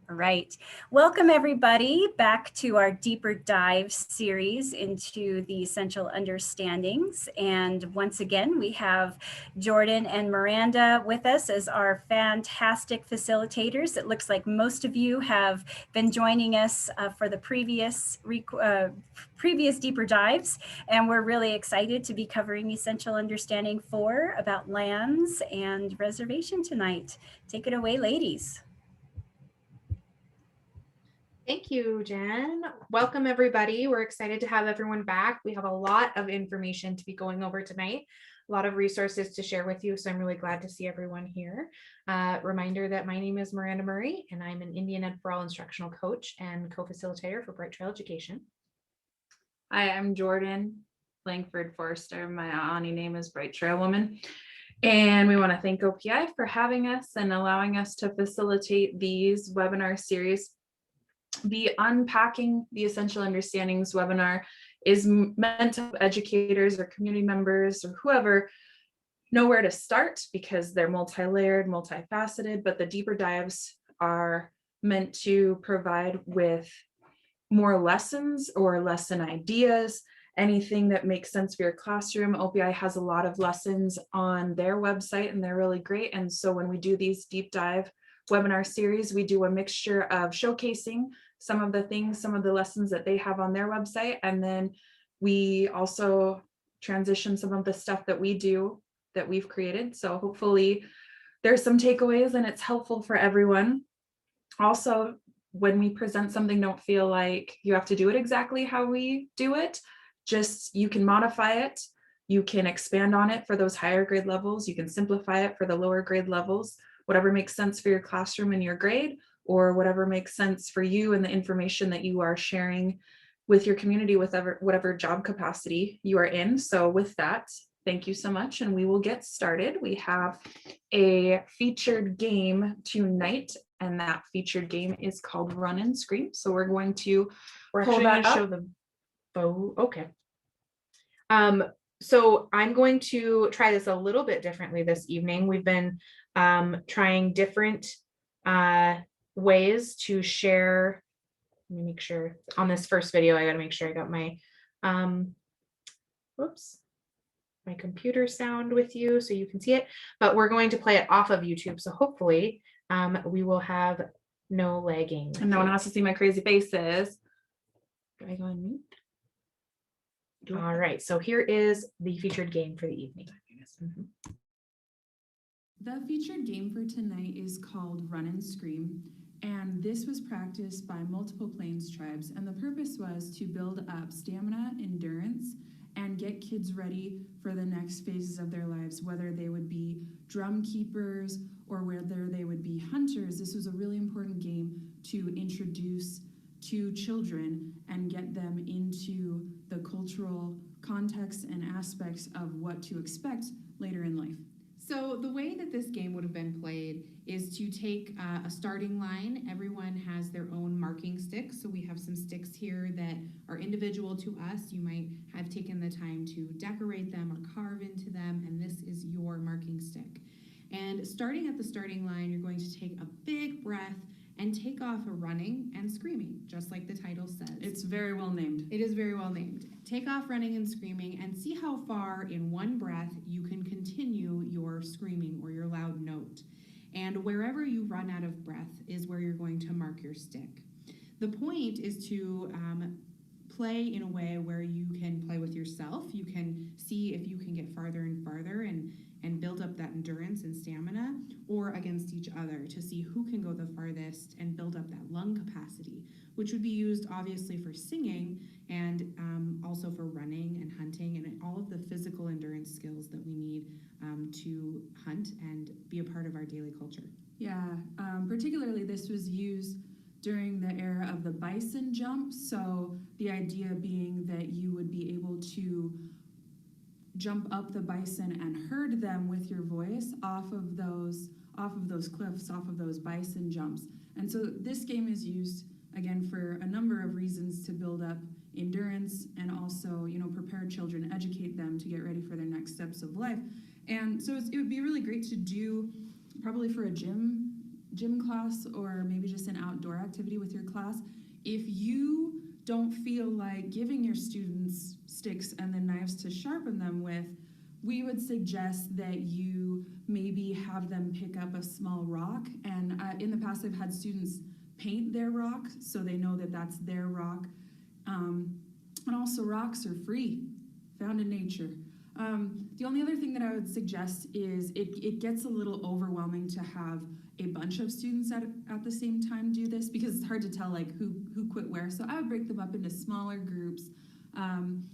All right. Welcome, everybody, back to our deeper dive series into the essential understandings. And once again, we have Jordan and Miranda with us as our fantastic facilitators. It looks like most of you have been joining us for the previous deeper dives. And we're really excited to be covering Essential Understanding 4 about lands and reservation tonight. Take it away, ladies. Thank you, Jen. Welcome, everybody. We're excited to have everyone back. We have a lot of information to be going over tonight, a lot of resources to share with you, so I'm really glad to see everyone here. Reminder that my name is Miranda Murray, and I'm an Indian Ed for All instructional coach and co-facilitator for Bright Trail Education. Hi, I'm Jordan Langford Forster. My Ani name is Bright Trail Woman. And we want to thank OPI for having us and allowing us to facilitate these webinar series. The Unpacking the Essential Understandings webinar is meant to help educators or community members or whoever know where to start, because they're multi-layered, multifaceted, but the deeper dives are meant to provide with more lessons or lesson ideas, anything that makes sense for your classroom. OPI has a lot of lessons on their website and they're really great. And so when we do these deep dive webinar series, we do a mixture of showcasing some of the things, some of the lessons that they have on their website. And then we also transition some of the stuff that we do that we've created. So hopefully there's some takeaways and it's helpful for everyone. Also, when we present something, don't feel like you have to do it exactly how we do it. Just you can modify it. You can expand on it for those higher grade levels. You can simplify it for the lower grade levels, whatever makes sense for your classroom and your grade, or whatever makes sense for you and the information that you are sharing with your community, with whatever job capacity you are in. So with that, thank you so much, and we will get started. We have a featured game tonight, and that featured game is called Run and Scream. So we're going to pull that up. Show the bow. Okay. So I'm going to try this a little bit differently this evening. We've been trying different ways to share. Let me make sure on this first video, I got to make sure I got my my computer sound with you so you can see it, but we're going to play it off of YouTube. So hopefully we will have no lagging. And no one has to see my crazy faces. Do I go on mute? All right, so here is the featured game for the evening. The featured game for tonight is called Run and Scream, and this was practiced by multiple Plains tribes, and the purpose was to build up stamina, endurance, and get kids ready for the next phases of their lives, whether they would be drum keepers or whether they would be hunters. This was a really important game to introduce to children and get them into the cultural context and aspects of what to expect later in life. So the way that this game would have been played is to take a starting line. Everyone has their own marking sticks. So we have some sticks here that are individual to us. You might have taken the time to decorate them or carve into them, and this is your marking stick. And starting at the starting line, you're going to take a big breath and take off a running and screaming, just like the title says. It's very well named. It is very well named. Take off running and screaming and see how far in one breath you can continue your screaming or your loud note. And wherever you run out of breath is where you're going to mark your stick. The point is to play in a way where you can play with yourself. You can see if you can get farther and farther and build up that endurance and stamina, or against each other to see who can go the farthest and build up that lung capacity, which would be used obviously for singing and also for running and hunting and all of the physical endurance skills that we need to hunt and be a part of our daily culture. Yeah, particularly this was used during the era of the bison jump. So the idea being that you would be able to jump up the bison and herd them with your voice off of those cliffs, off of those bison jumps. And so this game is used again for a number of reasons to build up endurance and also, prepare children, educate them to get ready for their next steps of life. And so it would be really great to do probably for a gym gym class or maybe just an outdoor activity with your class, if you don't feel like giving your students sticks and then knives to sharpen them with, we would suggest that you maybe have them pick up a small rock. And in the past, I've had students paint their rock so they know that that's their rock. And also, rocks are free, found in nature. The only other thing that I would suggest is it gets a little overwhelming to have a bunch of students at the same time do this, because it's hard to tell like who quit where. So I would break them up into smaller groups.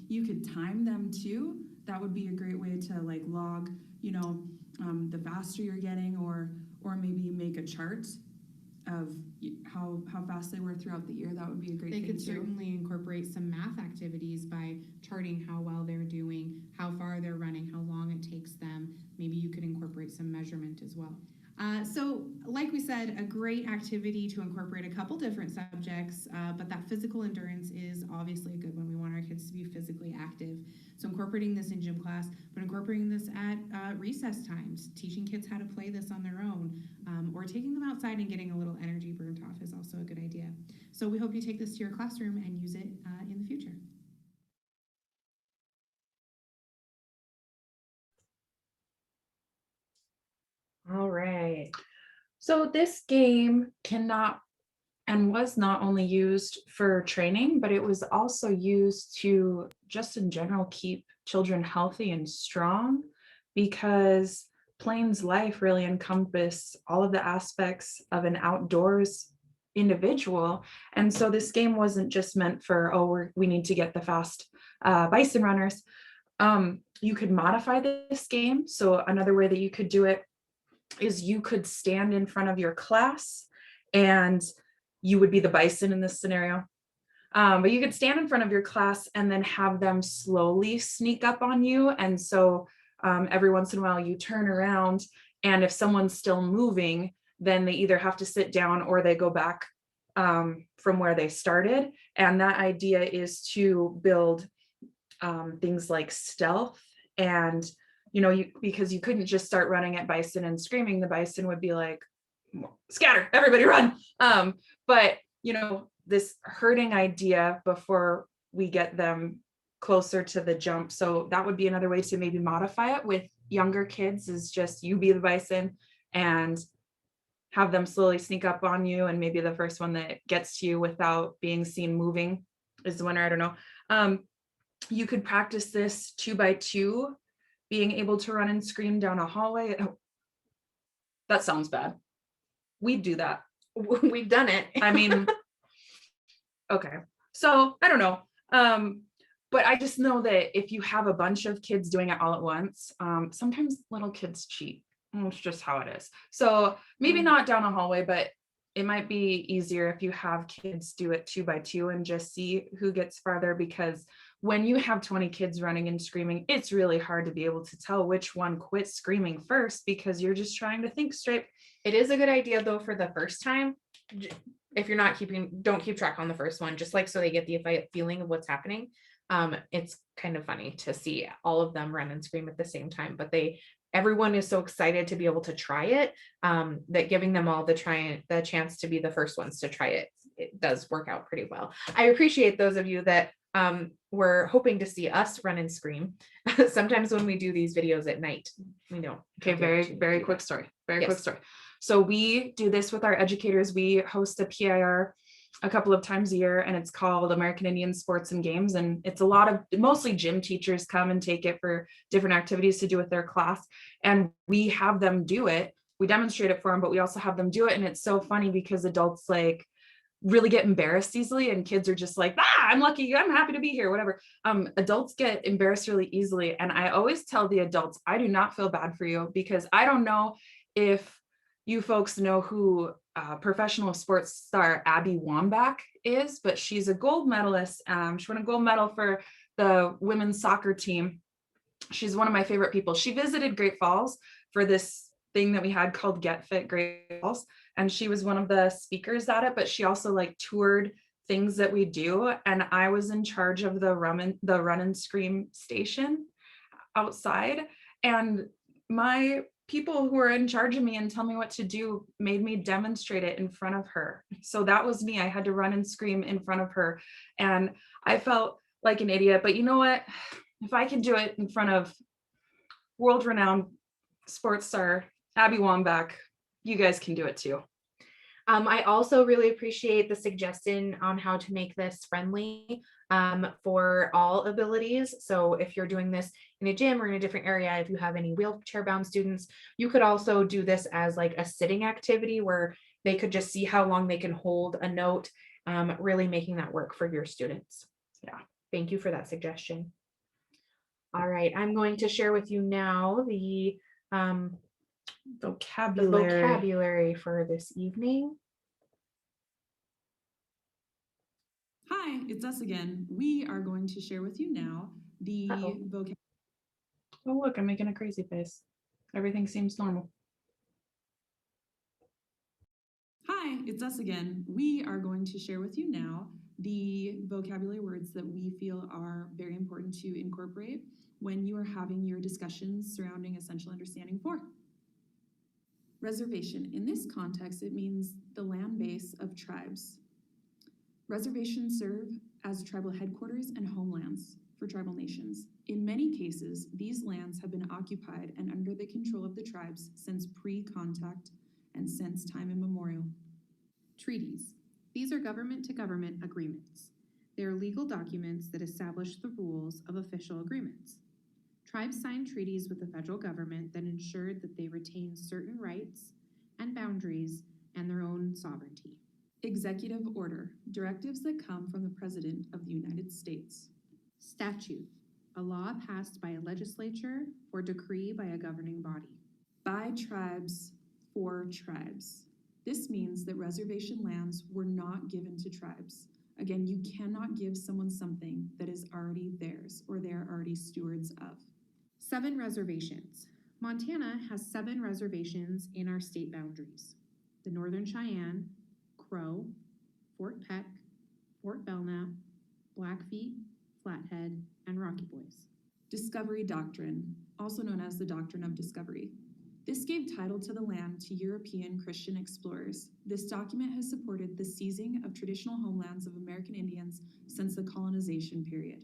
You could time them too. That would be a great way to like log, the faster you're getting, or maybe make a chart of how fast they were throughout the year. That would be a great thing They could too. certainly incorporate some math activities by charting how well they're doing, how far they're running, how long it takes them. Maybe you could incorporate some measurement as well. So like we said, a great activity to incorporate a couple different subjects, but that physical endurance is obviously a good one. We want our kids to be physically active. So incorporating this in gym class, but incorporating this at recess times, teaching kids how to play this on their own, or taking them outside and getting a little energy burnt off is also a good idea. So we hope you take this to your classroom and use it in the future. All right. So this game cannot and was not only used for training, but it was also used to just in general keep children healthy and strong, because Plain's life really encompassed all of the aspects of an outdoors individual. And so this game wasn't just meant for, we need to get the fast bison runners. You could modify this game. So another way that you could do it is you could stand in front of your class, and you would be the bison in this scenario. But you could stand in front of your class and then have them slowly sneak up on you. And so every once in a while you turn around, and if someone's still moving, then they either have to sit down or they go back from where they started. And that idea is to build things like stealth, and because you couldn't just start running at bison and screaming. The bison would be like, scatter, everybody run. But this herding idea before we get them closer to the jump. So that would be another way to maybe modify it with younger kids, is just you be the bison and have them slowly sneak up on you, and maybe the first one that gets to you without being seen moving is the winner. I don't know. You could practice this 2x2, being able to run and scream down a hallway. Oh, that sounds bad. We'd do that. We've done it. I mean, okay. So I don't know. But I just know that if you have a bunch of kids doing it all at once, sometimes little kids cheat. It's just how it is. So maybe not down a hallway, but it might be easier if you have kids do it 2x2 and just see who gets farther, because when you have 20 kids running and screaming, it's really hard to be able to tell which one quit screaming first, because you're just trying to think straight. It is a good idea though for the first time. If you're not don't keep track on the first one, just like so they get the feeling of what's happening. It's kind of funny to see all of them run and scream at the same time, but everyone is so excited to be able to try it, that giving them all the chance to be the first ones to try it, it does work out pretty well. I appreciate those of you that were hoping to see us run and scream. Sometimes when we do these videos at night, we don't. Okay, very quick story. Quick story. So we do this with our educators. We host a PIR a couple of times a year, and it's called American Indian Sports and Games. And it's mostly gym teachers come and take it for different activities to do with their class. And we have them do it. We demonstrate it for them, but we also have them do it. And it's so funny because adults really get embarrassed easily, and kids are just like, I'm lucky, I'm happy to be here, whatever. Adults get embarrassed really easily. And I always tell the adults, I do not feel bad for you, because I don't know if you folks know who professional sports star Abby Wambach is, but she's a gold medalist. She won a gold medal for the women's soccer team. She's one of my favorite people. She visited Great Falls for this thing that we had called Get Fit Great Falls, and she was one of the speakers at it, but she also toured things that we do, and I was in charge of the run and scream station outside. And my people who are in charge of me and tell me what to do made me demonstrate it in front of her. So that was me. I had to run and scream in front of her. And I felt like an idiot, but you know what? If I can do it in front of world-renowned sports star Abby Wambach, you guys can do it too. I also really appreciate the suggestion on how to make this friendly for all abilities. So if you're doing this in a gym or in a different area, if you have any wheelchair bound students, you could also do this as like a sitting activity where they could just see how long they can hold a note, really making that work for your students. Yeah, thank you for that suggestion. All right, I'm going to share with you now the vocabulary for this evening. Hi, it's us again. We are going to share with you now the vocabulary. Oh, look, I'm making a crazy face. Everything seems normal. Hi, it's us again. We are going to share with you now the vocabulary words that we feel are very important to incorporate when you are having your discussions surrounding essential understanding 4. Reservation. In this context, it means the land base of tribes. Reservations serve as tribal headquarters and homelands for tribal nations. In many cases, these lands have been occupied and under the control of the tribes since pre-contact and since time immemorial. Treaties. These are government-to-government agreements. They are legal documents that establish the rules of official agreements. Tribes sign treaties with the federal government that ensure that they retain certain rights and boundaries and their own sovereignty. Executive order, directives that come from the President of the United States. Statute, a law passed by a legislature or decree by a governing body. By tribes, for tribes. This means that reservation lands were not given to tribes. Again, you cannot give someone something that is already theirs or they are already stewards of. 7 reservations. Montana has 7 reservations in our state boundaries. The Northern Cheyenne, Crow, Fort Peck, Fort Belknap, Blackfeet, Flathead, and Rocky Boys. Discovery Doctrine, also known as the Doctrine of Discovery. This gave title to the land to European Christian explorers. This document has supported the seizing of traditional homelands of American Indians since the colonization period.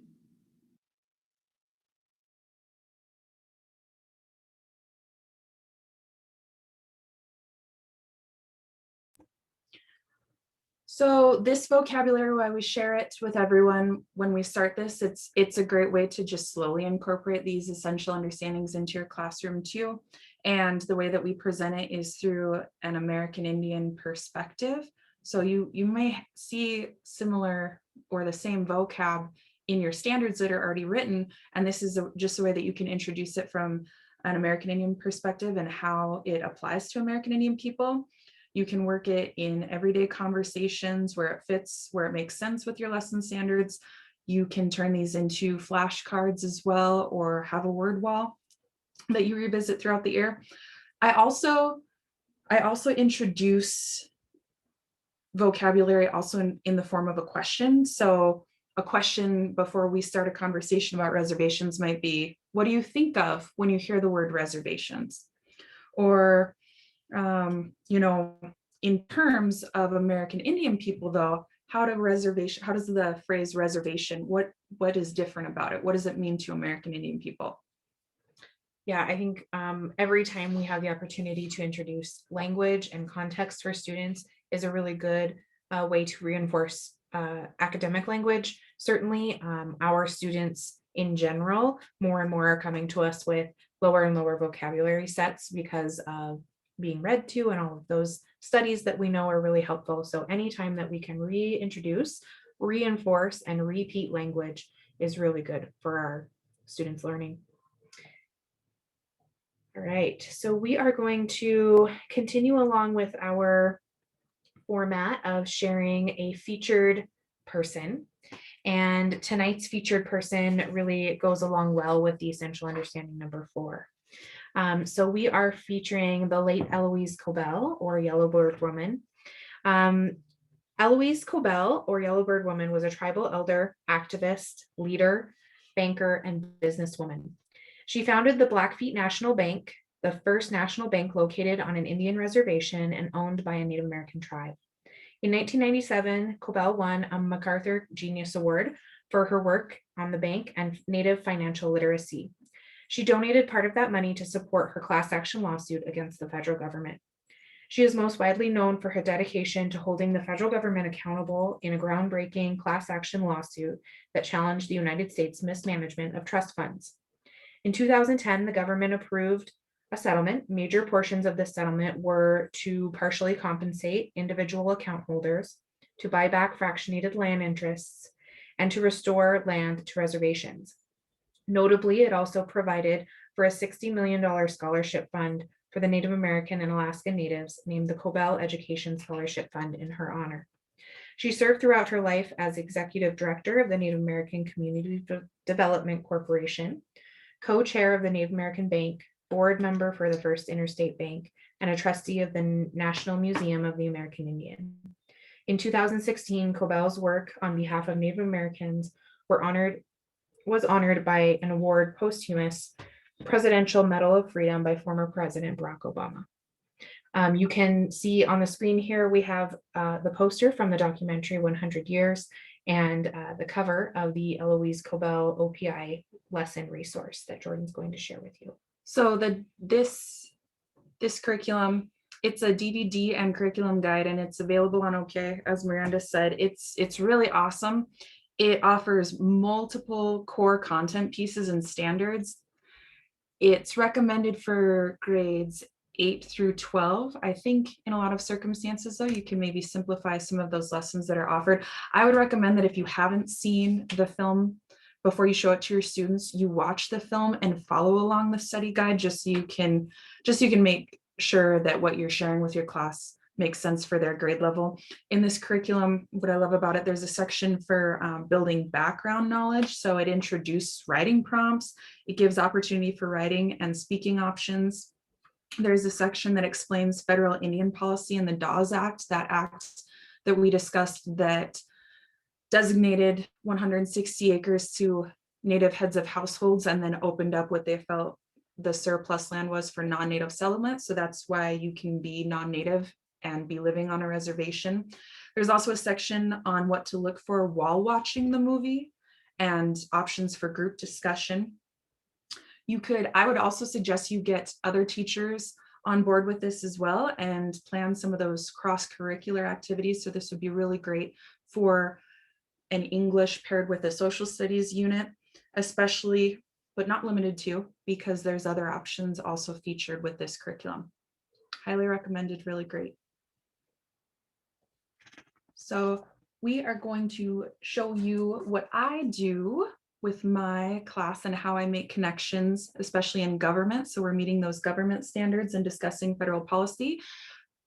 So this vocabulary, why we share it with everyone when we start this, it's a great way to just slowly incorporate these essential understandings into your classroom too. And the way that we present it is through an American Indian perspective. So you may see similar or the same vocab in your standards that are already written. And this is just a way that you can introduce it from an American Indian perspective and how it applies to American Indian people. You can work it in everyday conversations where it fits, where it makes sense with your lesson standards. You can turn these into flashcards as well, or have a word wall that you revisit throughout the year. I also introduce vocabulary also in the form of a question. So a question before we start a conversation about reservations might be, what do you think of when you hear the word reservations? Or in terms of American Indian people, though, how does the phrase reservation, what is different about it? What does it mean to American Indian people? Yeah, I think every time we have the opportunity to introduce language and context for students is a really good way to reinforce academic language. Certainly, our students in general, more and more are coming to us with lower and lower vocabulary sets because of being read to and all of those studies that we know are really helpful. So anytime that we can reintroduce, reinforce, and repeat language is really good for our students' learning. All right, so we are going to continue along with our format of sharing a featured person. And tonight's featured person really goes along well with the essential understanding number 4. So we are featuring the late Eloise Cobell, or Yellowbird Woman. Eloise Cobell, or Yellowbird Woman, was a tribal elder, activist, leader, banker, and businesswoman. She founded the Blackfeet National Bank, the first national bank located on an Indian reservation and owned by a Native American tribe. In 1997, Cobell won a MacArthur Genius Award for her work on the bank and Native financial literacy. She donated part of that money to support her class action lawsuit against the federal government. She is most widely known for her dedication to holding the federal government accountable in a groundbreaking class action lawsuit that challenged the United States mismanagement of trust funds. In 2010, the government approved a settlement. Major portions of this settlement were to partially compensate individual account holders, to buy back fractionated land interests, and to restore land to reservations. Notably, it also provided for a $60 million scholarship fund for the Native American and Alaska Natives, named the Cobell Education Scholarship Fund in her honor. She served throughout her life as executive director of the Native American Community Development Corporation, co-chair of the Native American Bank, board member for the First Interstate Bank, and a trustee of the National Museum of the American Indian. In 2016, Cobell's work on behalf of Native Americans was honored by an award posthumous Presidential Medal of Freedom by former President Barack Obama. You can see on the screen here, we have the poster from the documentary 100 Years and the cover of the Eloise Cobell OPI lesson resource that Jordan's going to share with you. So this curriculum, it's a DVD and curriculum guide, and it's available on OPI, as Miranda said. It's really awesome. It offers multiple core content pieces and standards. It's recommended for grades 8 through 12. I think in a lot of circumstances, though, you can maybe simplify some of those lessons that are offered. I would recommend that if you haven't seen the film before you show it to your students, you watch the film and follow along the study guide, just so you can make sure that what you're sharing with your class makes sense for their grade level. In this curriculum, what I love about it, there's a section for building background knowledge. So it introduces writing prompts. It gives opportunity for writing and speaking options. There's a section that explains federal Indian policy and the Dawes Act, that act that we discussed that designated 160 acres to Native heads of households and then opened up what they felt the surplus land was for non-Native settlement. So that's why you can be non-Native and be living on a reservation. There's also a section on what to look for while watching the movie and options for group discussion. I would also suggest you get other teachers on board with this as well and plan some of those cross-curricular activities. So this would be really great for an English paired with a social studies unit, especially, but not limited to, because there's other options also featured with this curriculum. Highly recommended, really great. So we are going to show you what I do with my class and how I make connections, especially in government. So we're meeting those government standards and discussing federal policy.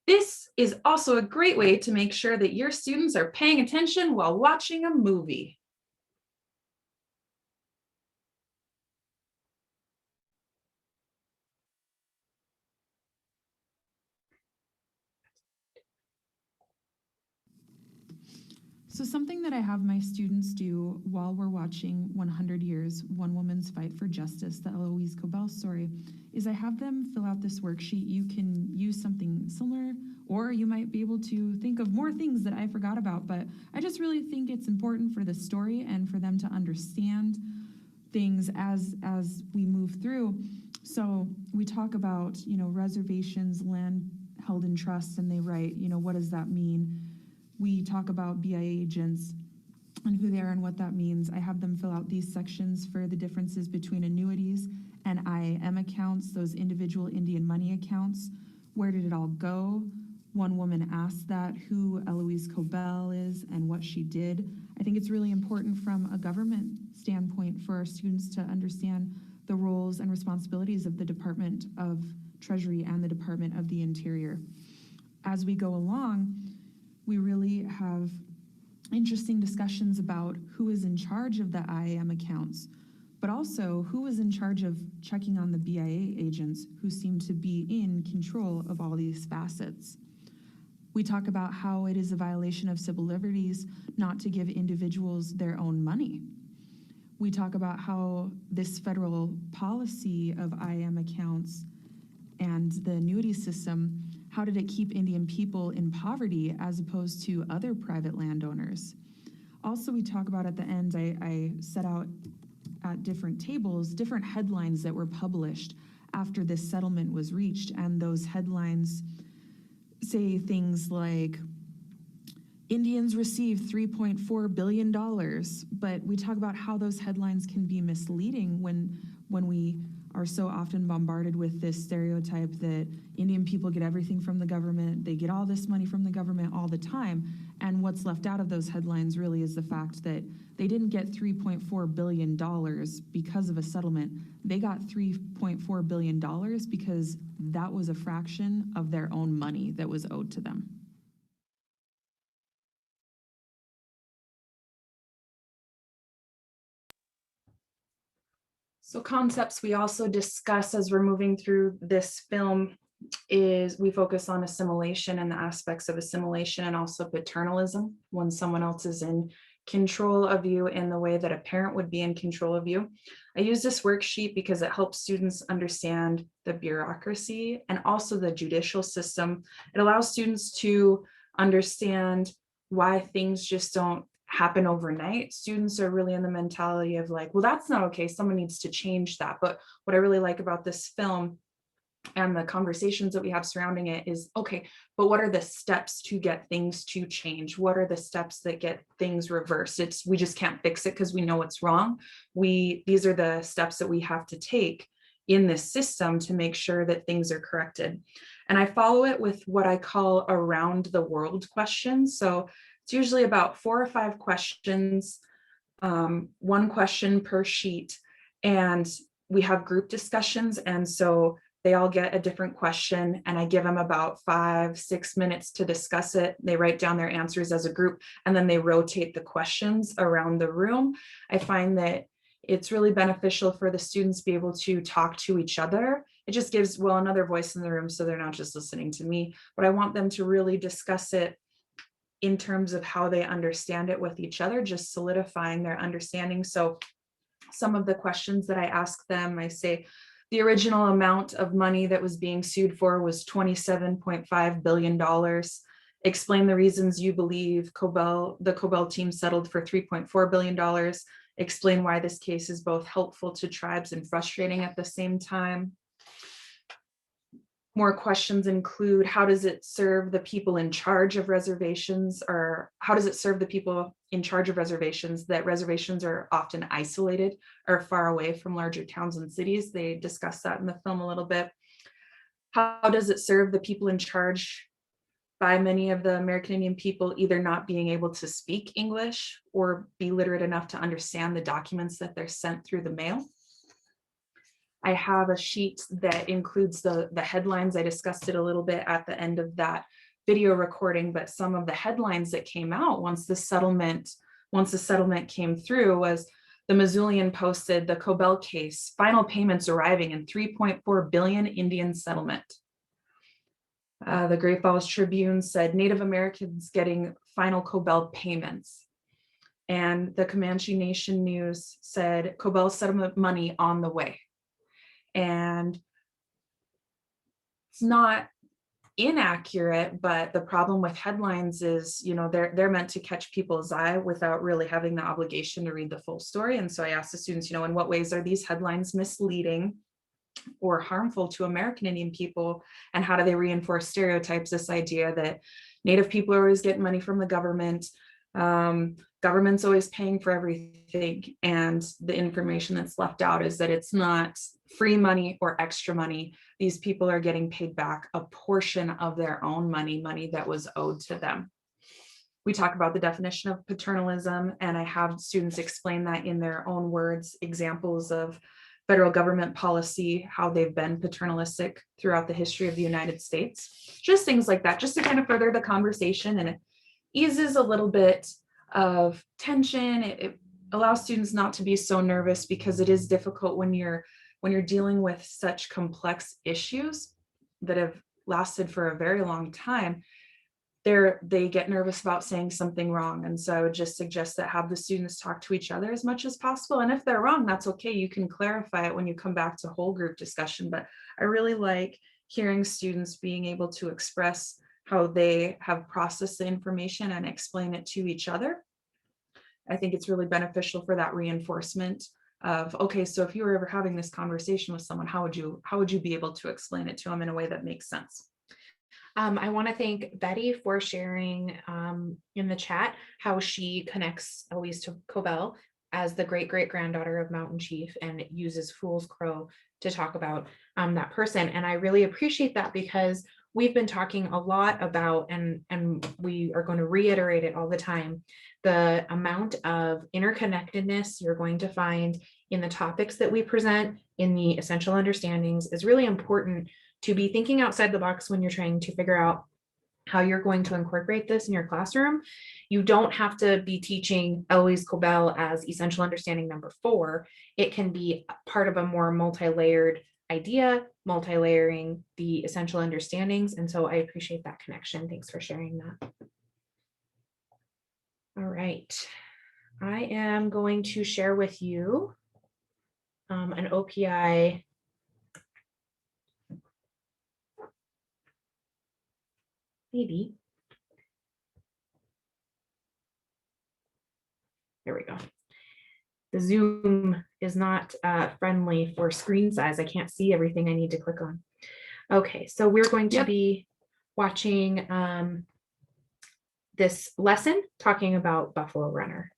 This is also a great way to make sure that your students are paying attention while watching a movie. So something that I have my students do while we're watching 100 Years, One Woman's Fight for Justice, the Eloise Cobell story, is I have them fill out this worksheet. You can use something similar, or you might be able to think of more things that I forgot about, but I just really think it's important for the story and for them to understand things as we move through. So we talk about, reservations, land held in trust, and they write, what does that mean? We talk about BIA agents and who they are and what that means. I have them fill out these sections for the differences between annuities and IAM accounts, those individual Indian money accounts. Where did it all go? One woman asked that, who Eloise Cobell is and what she did. I think it's really important from a government standpoint for our students to understand the roles and responsibilities of the Department of Treasury and the Department of the Interior. As we go along, we really have interesting discussions about who is in charge of the IAM accounts, but also who is in charge of checking on the BIA agents who seem to be in control of all these facets. We talk about how it is a violation of civil liberties not to give individuals their own money. We talk about how this federal policy of IAM accounts And the annuity system, how did it keep Indian people in poverty as opposed to other private landowners? Also, we talk about at the end, I set out at different tables, different headlines that were published after this settlement was reached. And those headlines say things like, Indians received $3.4 billion, but we talk about how those headlines can be misleading when we are so often bombarded with this stereotype that Indian people get everything from the government, they get all this money from the government all the time, and what's left out of those headlines really is the fact that they didn't get $3.4 billion because of a settlement. They got $3.4 billion because that was a fraction of their own money that was owed to them. So concepts we also discuss as we're moving through this film is we focus on assimilation and the aspects of assimilation, and also paternalism, when someone else is in control of you in the way that a parent would be in control of you. I use this worksheet because it helps students understand the bureaucracy and also the judicial system. It allows students to understand why things just don't happen overnight. Students are really in the mentality of like, well, that's not okay, someone needs to change that. But what I really like about this film and the conversations that we have surrounding it is, okay, but what are the steps to get things to change? What are the steps that get things reversed? We just can't fix it because we know it's wrong. These are the steps that we have to take in this system to make sure that things are corrected. And I follow it with what I call around the world questions. So it's usually about 4 or 5 questions, one question per sheet, and we have group discussions. And so they all get a different question, and I give them about 5-6 minutes to discuss it. They write down their answers as a group, and then they rotate the questions around the room. I find that it's really beneficial for the students to be able to talk to each other. It just gives, well, another voice in the room, so they're not just listening to me, but I want them to really discuss it in terms of how they understand it with each other, just solidifying their understanding. So some of the questions that I ask them, I say, the original amount of money that was being sued for was $27.5 billion. Explain the reasons you believe the Cobell team settled for $3.4 billion. Explain why this case is both helpful to tribes and frustrating at the same time. More questions include, how does it serve the people in charge of reservations, or how does it serve the people in charge of reservations that reservations are often isolated or far away from larger towns and cities? They discuss that in the film a little bit. How does it serve the people in charge by many of the American Indian people either not being able to speak English or be literate enough to understand the documents that they're sent through the mail? I have a sheet that includes the headlines. I discussed it a little bit at the end of that video recording, but some of the headlines that came out once the settlement came through was the Missoulian posted the Cobell case, final payments arriving in 3.4 billion Indian settlement. The Great Falls Tribune said Native Americans getting final Cobell payments. And the Comanche Nation News said Cobell settlement money on the way. And it's not inaccurate, but the problem with headlines is, they're meant to catch people's eye without really having the obligation to read the full story. And so I asked the students, in what ways are these headlines misleading or harmful to American Indian people? And how do they reinforce stereotypes, this idea that Native people are always getting money from the government, government's always paying for everything, and the information that's left out is that it's not free money or extra money. These people are getting paid back a portion of their own money that was owed to them. We talk about the definition of paternalism, and I have students explain that in their own words, examples of federal government policy, how they've been paternalistic throughout the history of the United States, just things like that, just to kind of further the conversation. And it eases a little bit of tension. It allows students not to be so nervous, because it is difficult when you're dealing with such complex issues that have lasted for a very long time. They get nervous about saying something wrong. And so I would just suggest that have the students talk to each other as much as possible. And if they're wrong, that's okay. You can clarify it when you come back to whole group discussion. But I really like hearing students being able to express how they have processed the information and explain it to each other. I think it's really beneficial for that reinforcement of, okay, so if you were ever having this conversation with someone, how would you be able to explain it to them in a way that makes sense? I want to thank Betty for sharing in the chat how she connects Eloise to Cobell as the great-great-granddaughter of Mountain Chief and uses Fool's Crow to talk about that person. And I really appreciate that, because we've been talking a lot about, and we are going to reiterate it all the time, the amount of interconnectedness you're going to find in the topics that we present in the essential understandings is really important to be thinking outside the box when you're trying to figure out how you're going to incorporate this in your classroom. You don't have to be teaching Eloise Cobell as essential understanding number 4. It can be part of a more multi-layered idea, multi-layering the essential understandings. And so I appreciate that connection. Thanks for sharing that. All right. I am going to share with you an OPI maybe. There we go. The Zoom is not friendly for screen size. I can't see everything I need to click on. Okay, so we're going to be watching this lesson talking about Buffalo Runner.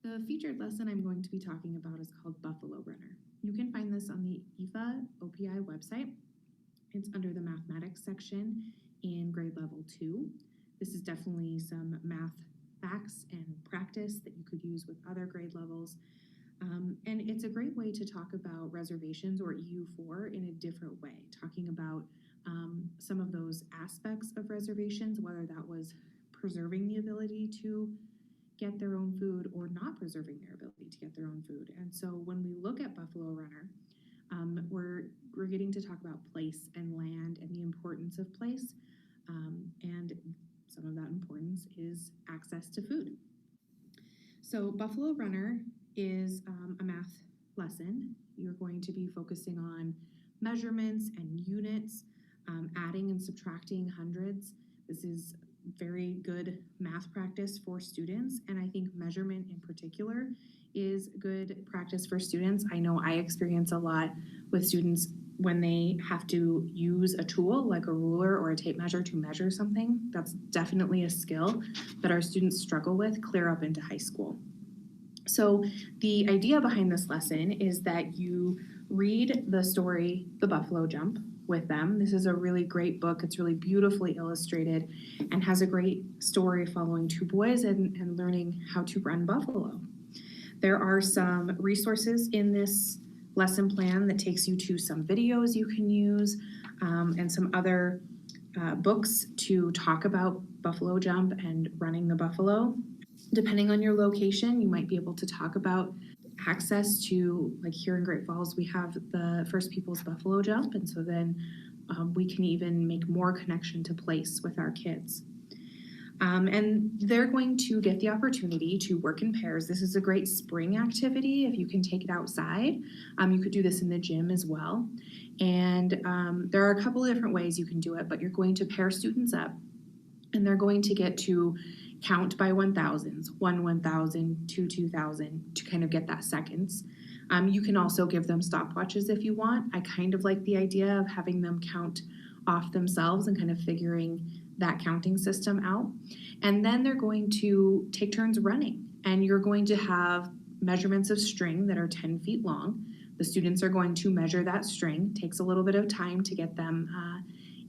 The featured lesson I'm going to be talking about is called Buffalo Runner. You can find this on the IFA OPI website. It's under the mathematics section in grade level 2. This is definitely some math facts and practice that you could use with other grade levels. And it's a great way to talk about reservations or EU4 in a different way, talking about some of those aspects of reservations, whether that was preserving the ability to get their own food or not preserving their ability to get their own food. And so when we look at Buffalo Runner, we're getting to talk about place and land and the importance of place. And some of that importance is access to food. So Buffalo Runner is a math lesson. You're going to be focusing on measurements and units, adding and subtracting hundreds. This is very good math practice for students, and I think measurement in particular is good practice for students. I know I experience a lot with students when they have to use a tool like a ruler or a tape measure to measure something. That's definitely a skill that our students struggle with clear up into high school. So the idea behind this lesson is that you read the story, The Buffalo Jump, with them. This is a really great book. It's really beautifully illustrated and has a great story following 2 boys and learning how to run buffalo. There are some resources in this lesson plan that takes you to some videos you can use and some other books to talk about buffalo jump and running the buffalo. Depending on your location, you might be able to talk about access to, like here in Great Falls, we have the First Peoples Buffalo Jump, and so then we can even make more connection to place with our kids. And they're going to get the opportunity to work in pairs. This is a great spring activity if you can take it outside. You could do this in the gym as well. And there are a couple of different ways you can do it, but you're going to pair students up and they're going to get to count by 1,000s, 1,000, 2,000 to kind of get that seconds. You can also give them stopwatches if you want. I kind of like the idea of having them count off themselves and kind of figuring that counting system out. And then they're going to take turns running, and you're going to have measurements of string that are 10 feet long. The students are going to measure that string. It takes a little bit of time to get them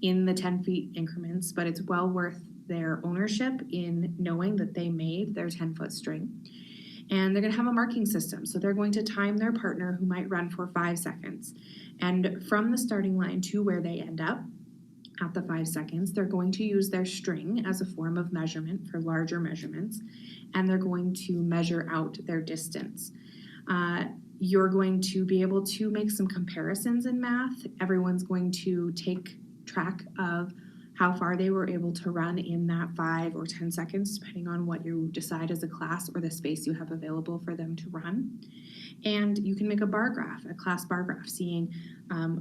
in the 10 feet increments, but it's well worth their ownership in knowing that they made their 10-foot string. And they're going to have a marking system. So they're going to time their partner who might run for 5 seconds. And from the starting line to where they end up at the 5 seconds, they're going to use their string as a form of measurement for larger measurements. And they're going to measure out their distance. You're going to be able to make some comparisons in math. Everyone's going to take track of how far they were able to run in that 5 or 10 seconds, depending on what you decide as a class or the space you have available for them to run. And you can make a bar graph, a class bar graph, seeing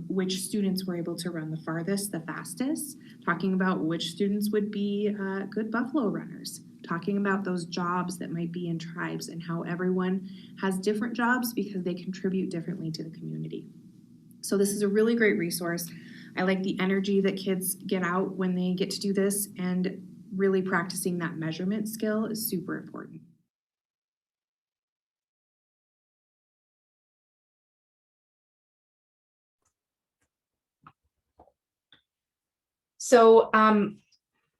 which students were able to run the farthest, the fastest, talking about which students would be good buffalo runners, talking about those jobs that might be in tribes and how everyone has different jobs because they contribute differently to the community. So this is a really great resource. I like the energy that kids get out when they get to do this, and really practicing that measurement skill is super important. So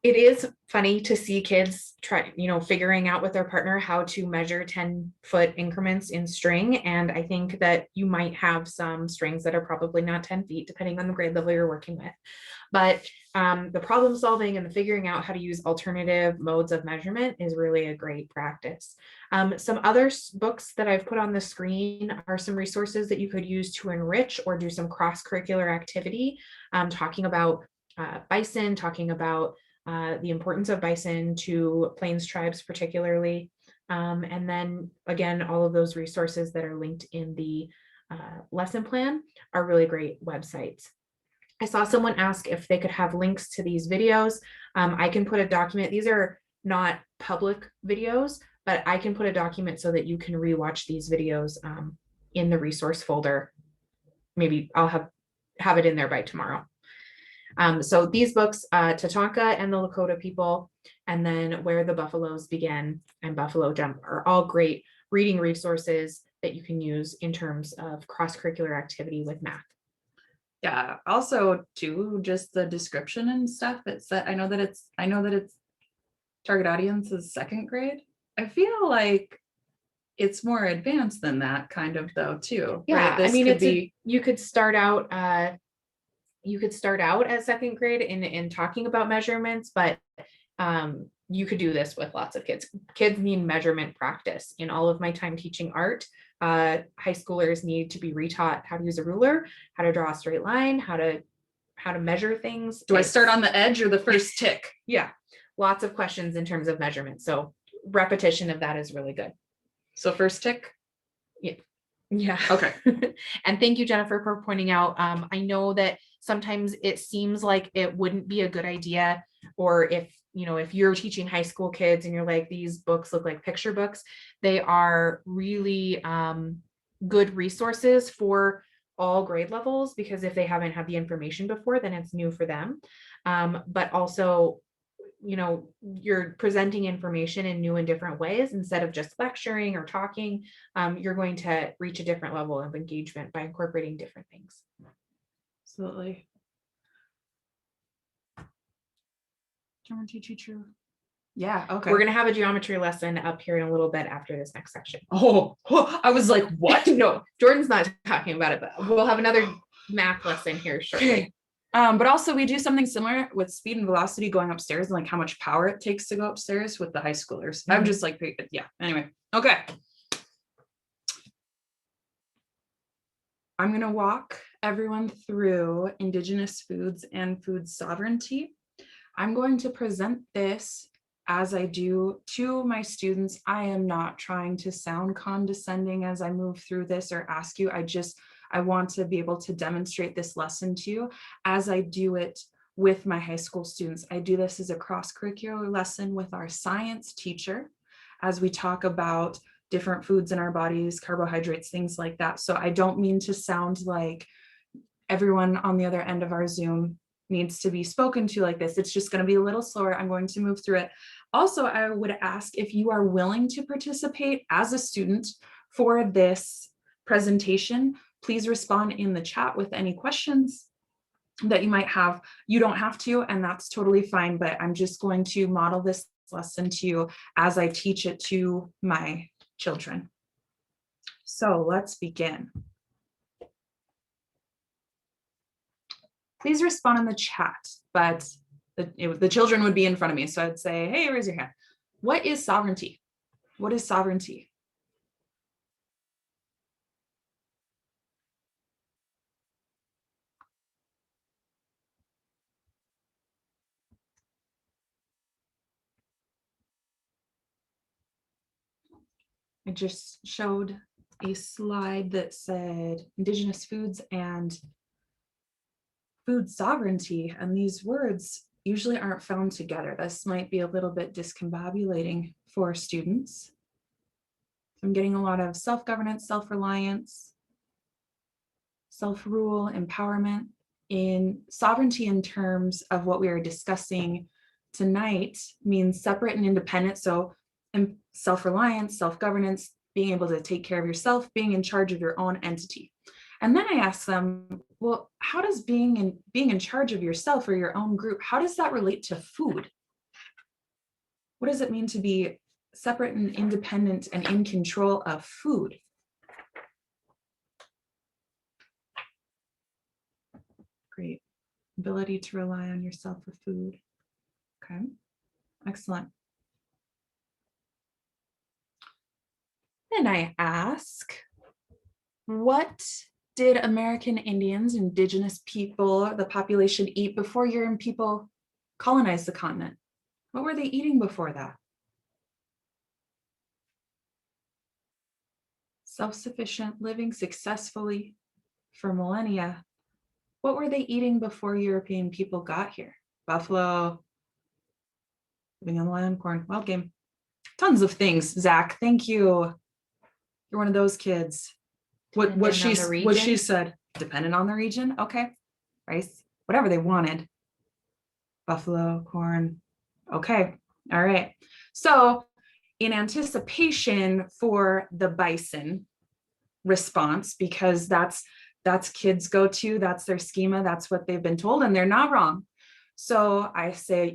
it is funny to see kids try, figuring out with their partner how to measure 10-foot increments in string. And I think that you might have some strings that are probably not 10 feet, depending on the grade level you're working with. But the problem solving and the figuring out how to use alternative modes of measurement is really a great practice. Some other books that I've put on the screen are some resources that you could use to enrich or do some cross-curricular activity, talking about bison, talking about the importance of bison to Plains tribes particularly. And then again, all of those resources that are linked in the lesson plan are really great websites. I saw someone ask if they could have links to these videos. I can put a document. These are not public videos, but I can put a document so that you can rewatch these videos in the resource folder. Maybe I'll have it in there by tomorrow. So these books, Tatanka and the Lakota People, and then Where the Buffaloes Begin and Buffalo Jump are all great reading resources that you can use in terms of cross-curricular activity with math. Yeah, also too, just the description and stuff. I know that it's target audience is 2nd grade. I feel like it's more advanced than that kind of though too. Yeah, right? I mean, you could start out at 2nd grade in talking about measurements, but you could do this with lots of kids. Kids need measurement practice. In all of my time teaching art, high schoolers need to be retaught how to use a ruler, how to draw a straight line, how to measure things. Do I start on the edge or the first tick? Yeah, lots of questions in terms of measurement. So repetition of that is really good. So first tick? Yeah. Okay. And thank you, Jennifer, for pointing out. I know that sometimes it seems like it wouldn't be a good idea, or if you're teaching high school kids and you're like, these books look like picture books, they are really good resources for all grade levels, because if they haven't had the information before, then it's new for them. But also, you're presenting information in new and different ways instead of just lecturing or talking. You're going to reach a different level of engagement by incorporating different things. Absolutely. Geometry teacher. Yeah, okay. We're going to have a geometry lesson up here in a little bit after this next section. Oh, I was like, what? No, Jordan's not talking about it, but we'll have another math lesson here shortly. Okay. But also we do something similar with speed and velocity going upstairs, and like how much power it takes to go upstairs with the high schoolers. I'm just like, yeah, anyway. Okay. I'm going to walk everyone through Indigenous foods and food sovereignty. I'm going to present this as I do to my students. I am not trying to sound condescending as I move through this or ask you. I want to be able to demonstrate this lesson to you as I do it with my high school students. I do this as a cross-curricular lesson with our science teacher as we talk about different foods in our bodies, carbohydrates, things like that. So I don't mean to sound like everyone on the other end of our Zoom needs to be spoken to like this. It's just going to be a little slower. I'm going to move through it. Also, I would ask if you are willing to participate as a student for this presentation. Please respond in the chat with any questions that you might have. You don't have to, and that's totally fine, but I'm just going to model this lesson to you as I teach it to my children. So let's begin. Please respond in the chat, but the children would be in front of me. So I'd say, hey, raise your hand. What is sovereignty? What is sovereignty? I just showed a slide that said indigenous foods and food sovereignty, and these words usually aren't found together. This might be a little bit discombobulating for students. I'm getting a lot of self-governance, self-reliance, self-rule, empowerment. In sovereignty, in terms of what we are discussing tonight, means separate and independent. So self-reliance, self-governance, being able to take care of yourself, being in charge of your own entity. And then I asked them, well, how does being in charge of yourself or your own group, how does that relate to food? What does it mean to be separate and independent and in control of food? Great. Ability to rely on yourself for food. Okay, excellent. Then I ask, what did American Indians, indigenous people, the population eat before European people colonized the continent? What were they eating before that? Self-sufficient, living successfully for millennia. What were they eating before European people got here? Buffalo, living on the land, corn, wild game, tons of things. Zach, thank you. You're one of those kids. What she said, dependent on the region. Okay, rice, whatever they wanted. Buffalo, corn. Okay, all right. So in anticipation for the bison response, because that's kids' go-to, that's their schema, that's what they've been told, and they're not wrong. So I say,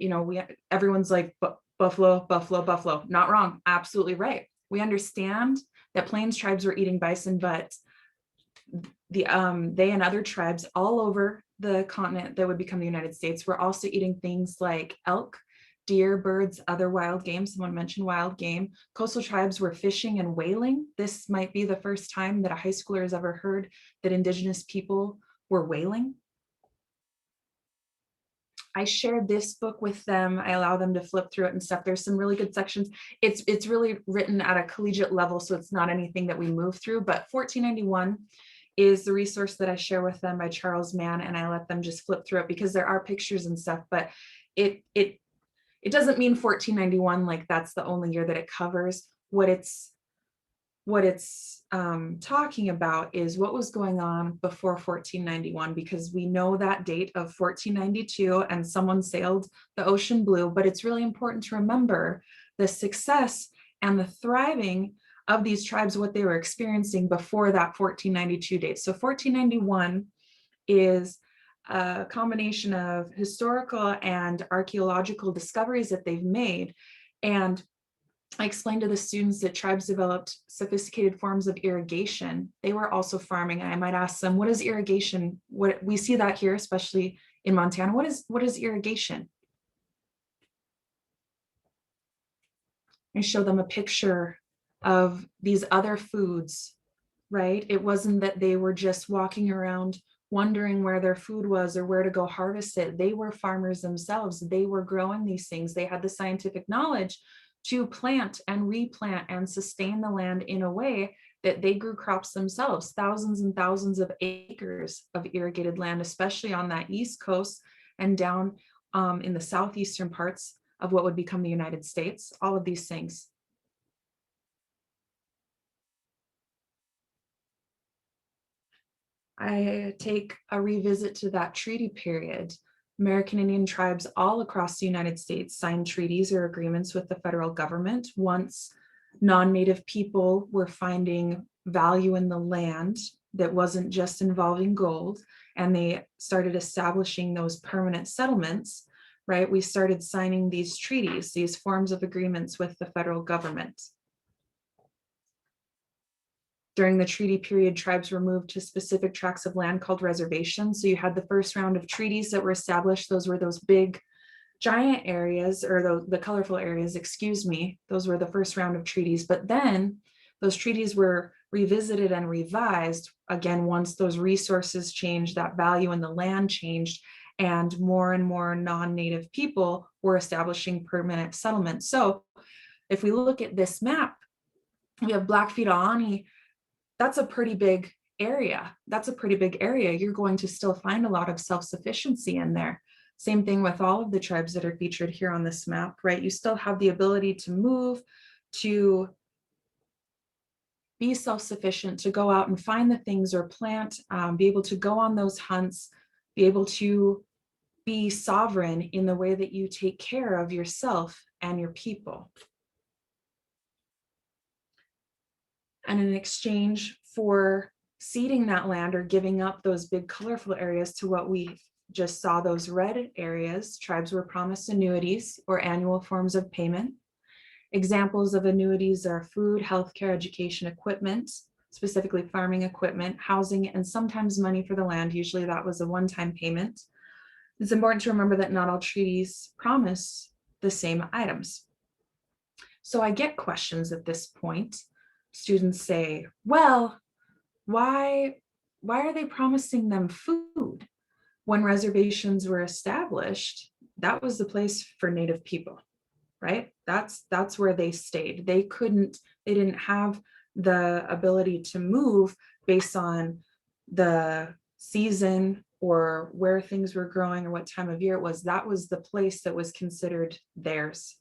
everyone's like, buffalo, buffalo, buffalo. Not wrong, absolutely right. We understand that Plains tribes were eating bison, but they and other tribes all over the continent that would become the United States were also eating things like elk, deer, birds, other wild game. Someone mentioned wild game. Coastal tribes were fishing and whaling. This might be the first time that a high schooler has ever heard that indigenous people were whaling. I shared this book with them. I allow them to flip through it and stuff. There's some really good sections. It's really written at a collegiate level, so it's not anything that we move through, but 1491 is the resource that I share with them by Charles Mann, and I let them just flip through it because there are pictures and stuff, but it doesn't mean 1491 like that's the only year that it covers. What it's talking about is what was going on before 1491, because we know that date of 1492 and someone sailed the ocean blue, but it's really important to remember the success and the thriving of these tribes, what they were experiencing before that 1492 date. So 1491 is a combination of historical and archaeological discoveries that they've made. And I explained to the students that tribes developed sophisticated forms of irrigation. They were also farming. And I might ask them, what is irrigation? What we see that here, especially in Montana. What is irrigation? I show them a picture of these other foods, right? It wasn't that they were just walking around wondering where their food was or where to go harvest it. They were farmers themselves. They were growing these things. They had the scientific knowledge to plant and replant and sustain the land in a way that they grew crops themselves, thousands and thousands of acres of irrigated land, especially on that East Coast and down in the southeastern parts of what would become the United States, all of these things. I take a revisit to that treaty period. American Indian tribes all across the United States signed treaties or agreements with the federal government once non-native people were finding value in the land that wasn't just involving gold, and they started establishing those permanent settlements, right? We started signing these treaties, these forms of agreements with the federal government. During the treaty period, tribes were moved to specific tracts of land called reservations. So you had the first round of treaties that were established. Those were those big, giant areas, or the colorful areas, excuse me. Those were the first round of treaties. But then those treaties were revisited and revised, again, once those resources changed, that value in the land changed, and more non-native people were establishing permanent settlements. So if we look at this map, We have Blackfeet Aani. That's a pretty big area. You're going to still find a lot of self-sufficiency in there. Same thing with all of the tribes that are featured here on this map, right? You still have the ability to move, to be self-sufficient, to go out and find the things or plant, be able to go on those hunts, be able to be sovereign in the way that you take care of yourself and your people. And in exchange for ceding that land or giving up those big colorful areas to what we just saw, those red areas, tribes were promised annuities or annual forms of payment. Examples of annuities are food, healthcare, education, equipment, specifically farming equipment, housing, and sometimes money for the land. Usually that was a one-time payment. It's important to remember that not all treaties promise the same items. So I get questions at this point. Students say, well, why are they promising them food? When reservations were established, that was the place for Native people, right? That's where they stayed. They didn't have the ability to move based on the season or where things were growing or what time of year it was. That was the place that was considered theirs.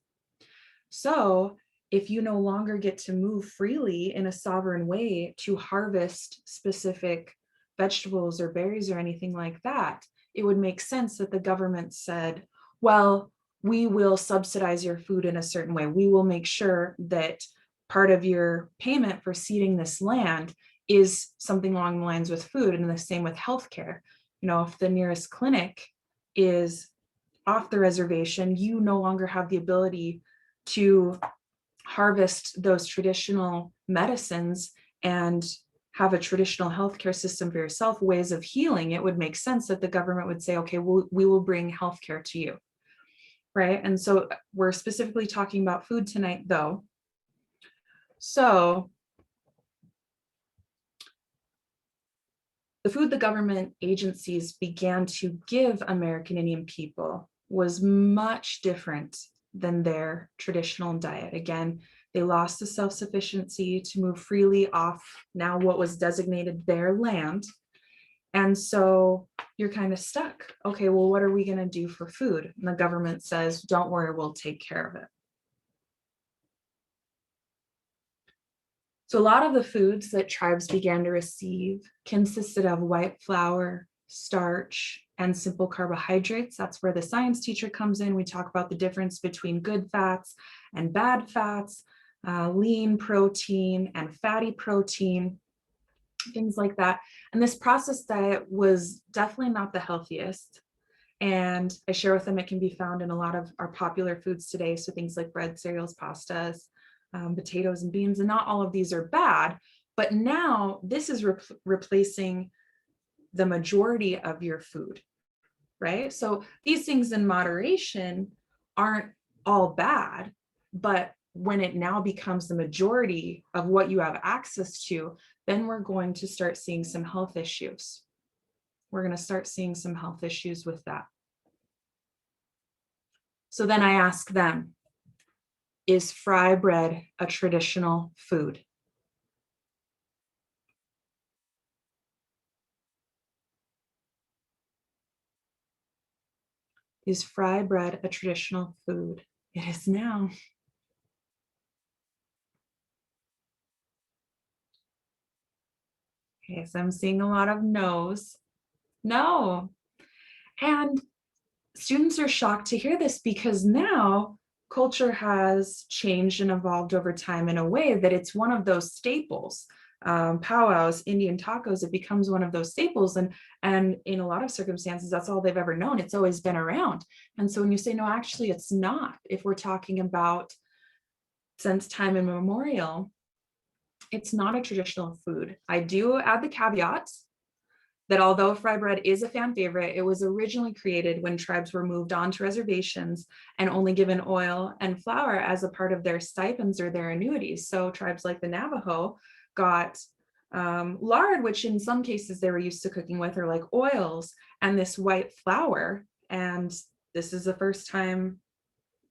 So if you no longer get to move freely in a sovereign way to harvest specific vegetables or berries or anything like that, it would make sense that the government said, well, we will subsidize your food in a certain way. We will make sure that part of your payment for seeding this land is something along the lines with food, and the same with healthcare. You know, if the nearest clinic is off the reservation, you no longer have the ability to harvest those traditional medicines and have a traditional healthcare system for yourself, ways of healing. It would make sense that the government would say, okay, we will bring healthcare to you, right? And so we're specifically talking about food tonight, though. So the food the government agencies began to give American Indian people was much different than their traditional diet. Again, they lost the self-sufficiency to move freely off now what was designated their land. And so you're kind of stuck. Okay, well, what are we going to do for food? And the government says, don't worry, we'll take care of it. So a lot of the foods that tribes began to receive consisted of white flour, starch, and simple carbohydrates. That's where the science teacher comes in. We talk about the difference between good fats and bad fats, lean protein and fatty protein, things like that. And this processed diet was definitely not the healthiest. And I share with them it can be found in a lot of our popular foods today. So things like bread, cereals, pastas, potatoes and beans, and not all of these are bad, but now this is replacing the majority of your food, right? So these things in moderation aren't all bad, but when it now becomes the majority of what you have access to, then we're going to start seeing some health issues. We're going to start seeing some health issues with that. So then I ask them, is fry bread a traditional food? Is fry bread a traditional food? It is now. Okay, so I'm seeing a lot of no's. No. And students are shocked to hear this because now culture has changed and evolved over time in a way that it's one of those staples. Powwows, Indian tacos, it becomes one of those staples. And in a lot of circumstances, that's all they've ever known. It's always been around. And so when you say, no, actually, it's not, if we're talking about since time immemorial, it's not a traditional food. I do add the caveat that although fry bread is a fan favorite, it was originally created when tribes were moved onto reservations and only given oil and flour as a part of their stipends or their annuities. So tribes like the Navajo got lard, which in some cases they were used to cooking with, or like oils, and this white flour. And this is the first time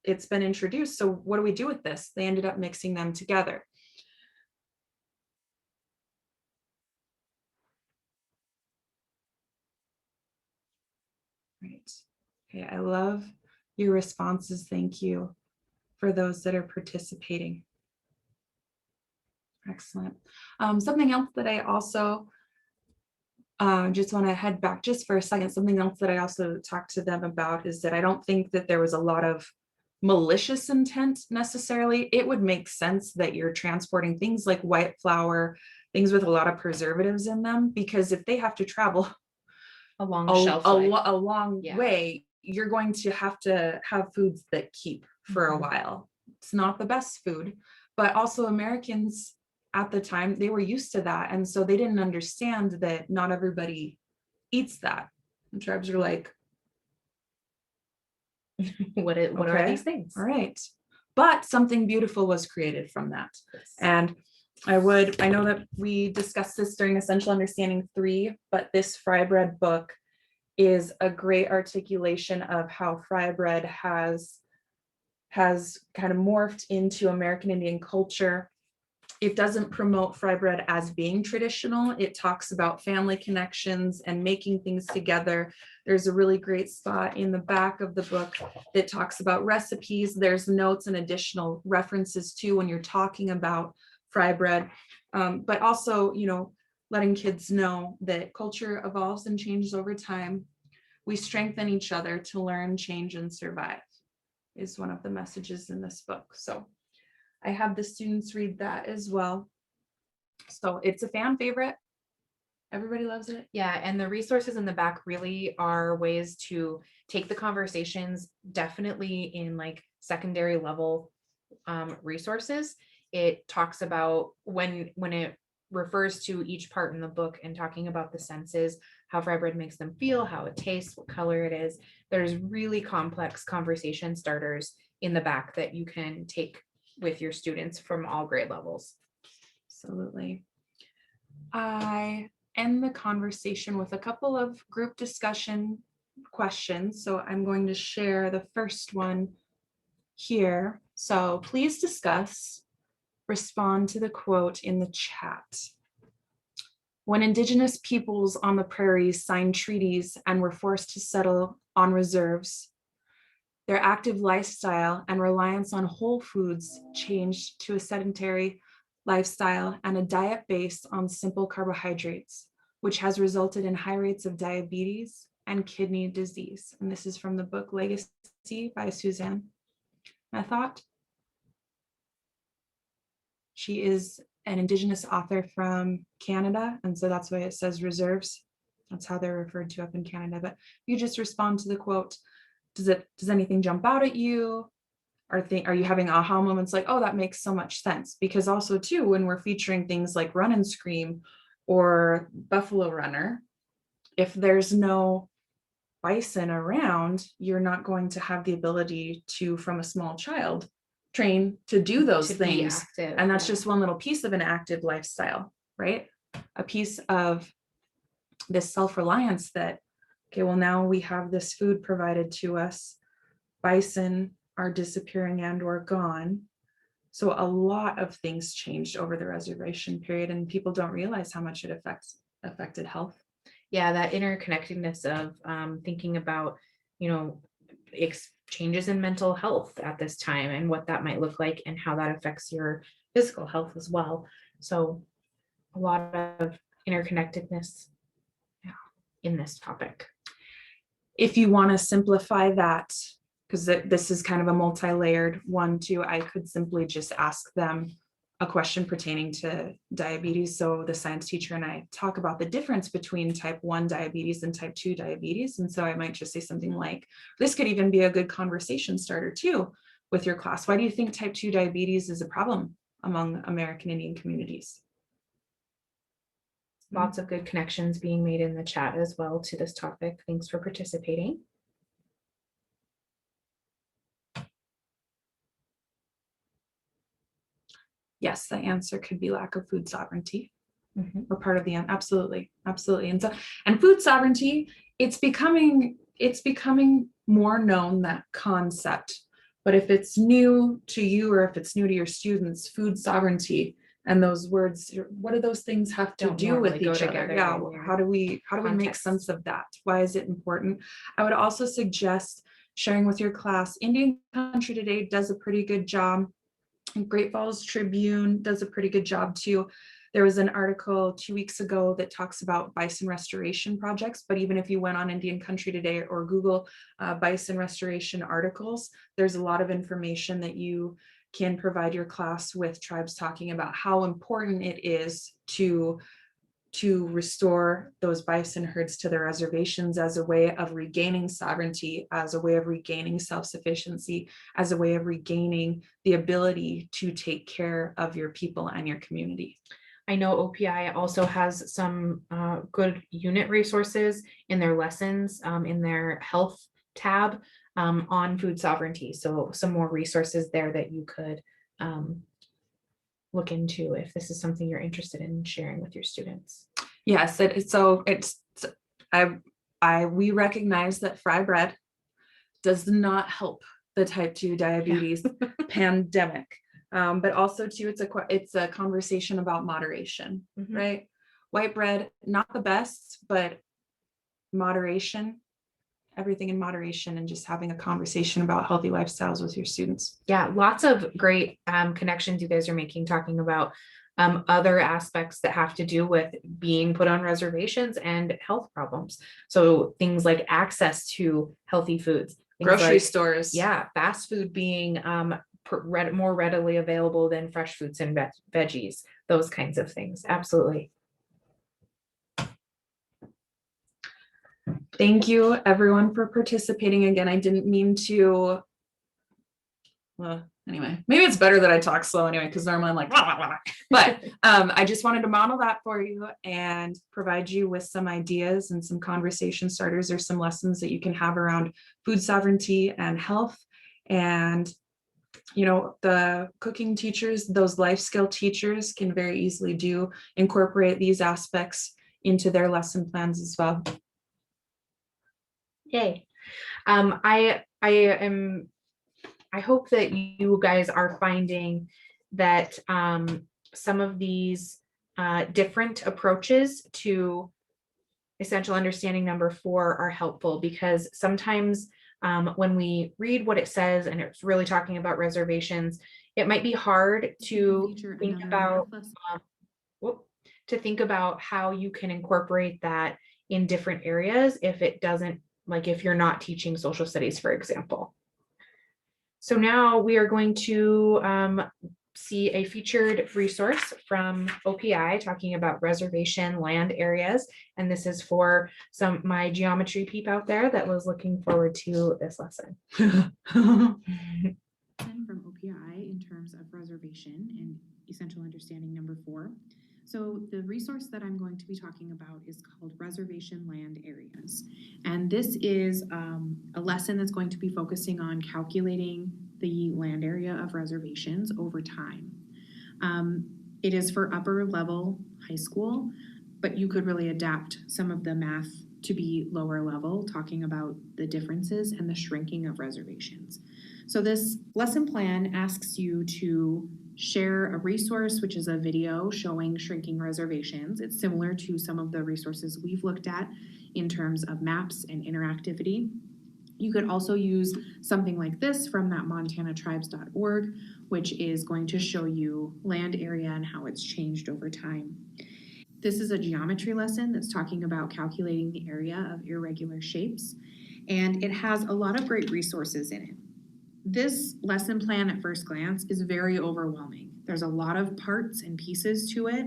it's been introduced. So what do we do with this? They ended up mixing them together. Okay, I love your responses. Thank you for those that are participating. Excellent. Something else that I also just want to head back just for a second. Something else that I also talked to them about is that I don't think that there was a lot of malicious intent necessarily. It would make sense that you're transporting things like white flour, things with a lot of preservatives in them, because if they have to travel A long shelf life. a long Yeah. way, you're going to have foods that keep for a while. It's not the best food, but also Americans at the time, they were used to that. And so they didn't understand that not everybody eats that. And tribes are like, What are okay, these things? all right. But something beautiful was created from that. And I know that we discussed this during Essential Understanding 3, but this fry bread book is a great articulation of how fry bread has kind of morphed into American Indian culture. It doesn't promote fry bread as being traditional. It talks about family connections and making things together. There's a really great spot in the back of the book that talks about recipes. There's notes and additional references too when you're talking about fry bread, but also, letting kids know that culture evolves and changes over time. We strengthen each other to learn, change, and survive is one of the messages in this book. So I have the students read that as well. So it's a fan favorite. Everybody loves it. Yeah, and the resources in the back really are ways to take the conversations, definitely in like secondary level resources. It talks about when it refers to each part in the book and talking about the senses, how fry bread makes them feel, how it tastes, what color it is. There's really complex conversation starters in the back that you can take with your students from all grade levels. Absolutely. I end the conversation with a couple of group discussion questions. So I'm going to share the first one here. So please discuss, respond to the quote in the chat. When Indigenous peoples on the prairies signed treaties and were forced to settle on reserves, their active lifestyle and reliance on whole foods changed to a sedentary lifestyle and a diet based on simple carbohydrates, which has resulted in high rates of diabetes and kidney disease. And this is from the book Legacy by Suzanne Methot. She is an Indigenous author from Canada, and so that's why it says reserves. That's how they're referred to up in Canada. But you just respond to the quote. Does anything jump out at you? Are you having aha moments like, oh, that makes so much sense? Because also too, when we're featuring things like Run and Scream or Buffalo Runner, if there's no bison around, you're not going to have the ability to, from a small child, train to do those things. Active, and that's just one little piece of an active lifestyle, right? A piece of this self-reliance that, okay, well, now we have this food provided to us. Bison are disappearing and or gone. So a lot of things changed over the reservation period, and people don't realize how much it affected health. Yeah, that interconnectedness of thinking about, changes in mental health at this time and what that might look like and how that affects your physical health as well. So a lot of interconnectedness in this topic. If you want to simplify that, because this is kind of a multi-layered one too, I could simply just ask them a question pertaining to diabetes. So the science teacher and I talk about the difference between type 1 diabetes and type 2 diabetes. And so I might just say something like, this could even be a good conversation starter too with your class. Why do you think type 2 diabetes is a problem among American Indian communities? Lots of good connections being made in the chat as well to this topic. Thanks for participating. Yes, the answer could be lack of food sovereignty. Or part of the end. Absolutely. And food sovereignty, it's becoming more known, that concept. But if it's new to you or if it's new to your students, food sovereignty, And those words, what do those things have to Don't do with normally go each other? together Yeah, in your how do we make context. sense of that? Why is it important? I would also suggest sharing with your class. Indian Country Today does a pretty good job. Great Falls Tribune does a pretty good job too. There was an article 2 weeks ago that talks about bison restoration projects, but even if you went on Indian Country Today or Google bison restoration articles, there's a lot of information that you can provide your class with tribes talking about how important it is to restore those bison herds to their reservations as a way of regaining sovereignty, as a way of regaining self-sufficiency, as a way of regaining the ability to take care of your people and your community. I know OPI also has some good unit resources in their lessons, in their health tab on food sovereignty. So some more resources there that you could look into if this is something you're interested in sharing with your students. Yes, we recognize that fry bread does not help the type 2 diabetes pandemic. But also too, it's a conversation about moderation, right? White bread, not the best, but moderation, everything in moderation, and just having a conversation about healthy lifestyles with your students. Yeah, lots of great connections you guys are making, talking about other aspects that have to do with being put on reservations and health problems. So things like access to healthy foods, Grocery stores. Yeah, fast food being more readily available than fresh fruits and veggies, those kinds of things. Absolutely. Thank you everyone for participating again. I didn't mean to, well, anyway, maybe it's better that I talk slow anyway, because normally I'm like, blah, blah, blah. But I just wanted to model that for you and provide you with some ideas and some conversation starters or some lessons that you can have around food sovereignty and health. And the cooking teachers, those life skill teachers can very easily incorporate these aspects into their lesson plans as well. Yay. I hope that you guys are finding that some of these different approaches to essential understanding number 4 are helpful, because sometimes when we read what it says and it's really talking about reservations, it might be hard to think about how you can incorporate that in different areas if it doesn't, like if you're not teaching social studies, for example. So now we are going to see a featured resource from OPI talking about reservation land areas. And this is for my geometry peep out there that was looking forward to this lesson. From OPI in terms of reservation and essential understanding number 4. So the resource that I'm going to be talking about is called Reservation Land Areas. And this is a lesson that's going to be focusing on calculating the land area of reservations over time. It is for upper level high school, but you could really adapt some of the math to be lower level, talking about the differences and the shrinking of reservations. So this lesson plan asks you to share a resource, which is a video showing shrinking reservations. It's similar to some of the resources we've looked at in terms of maps and interactivity. You could also use something like this from that montanatribes.org, which is going to show you land area and how it's changed over time. This is a geometry lesson that's talking about calculating the area of irregular shapes, and it has a lot of great resources in it. This lesson plan at first glance is very overwhelming. There's a lot of parts and pieces to it.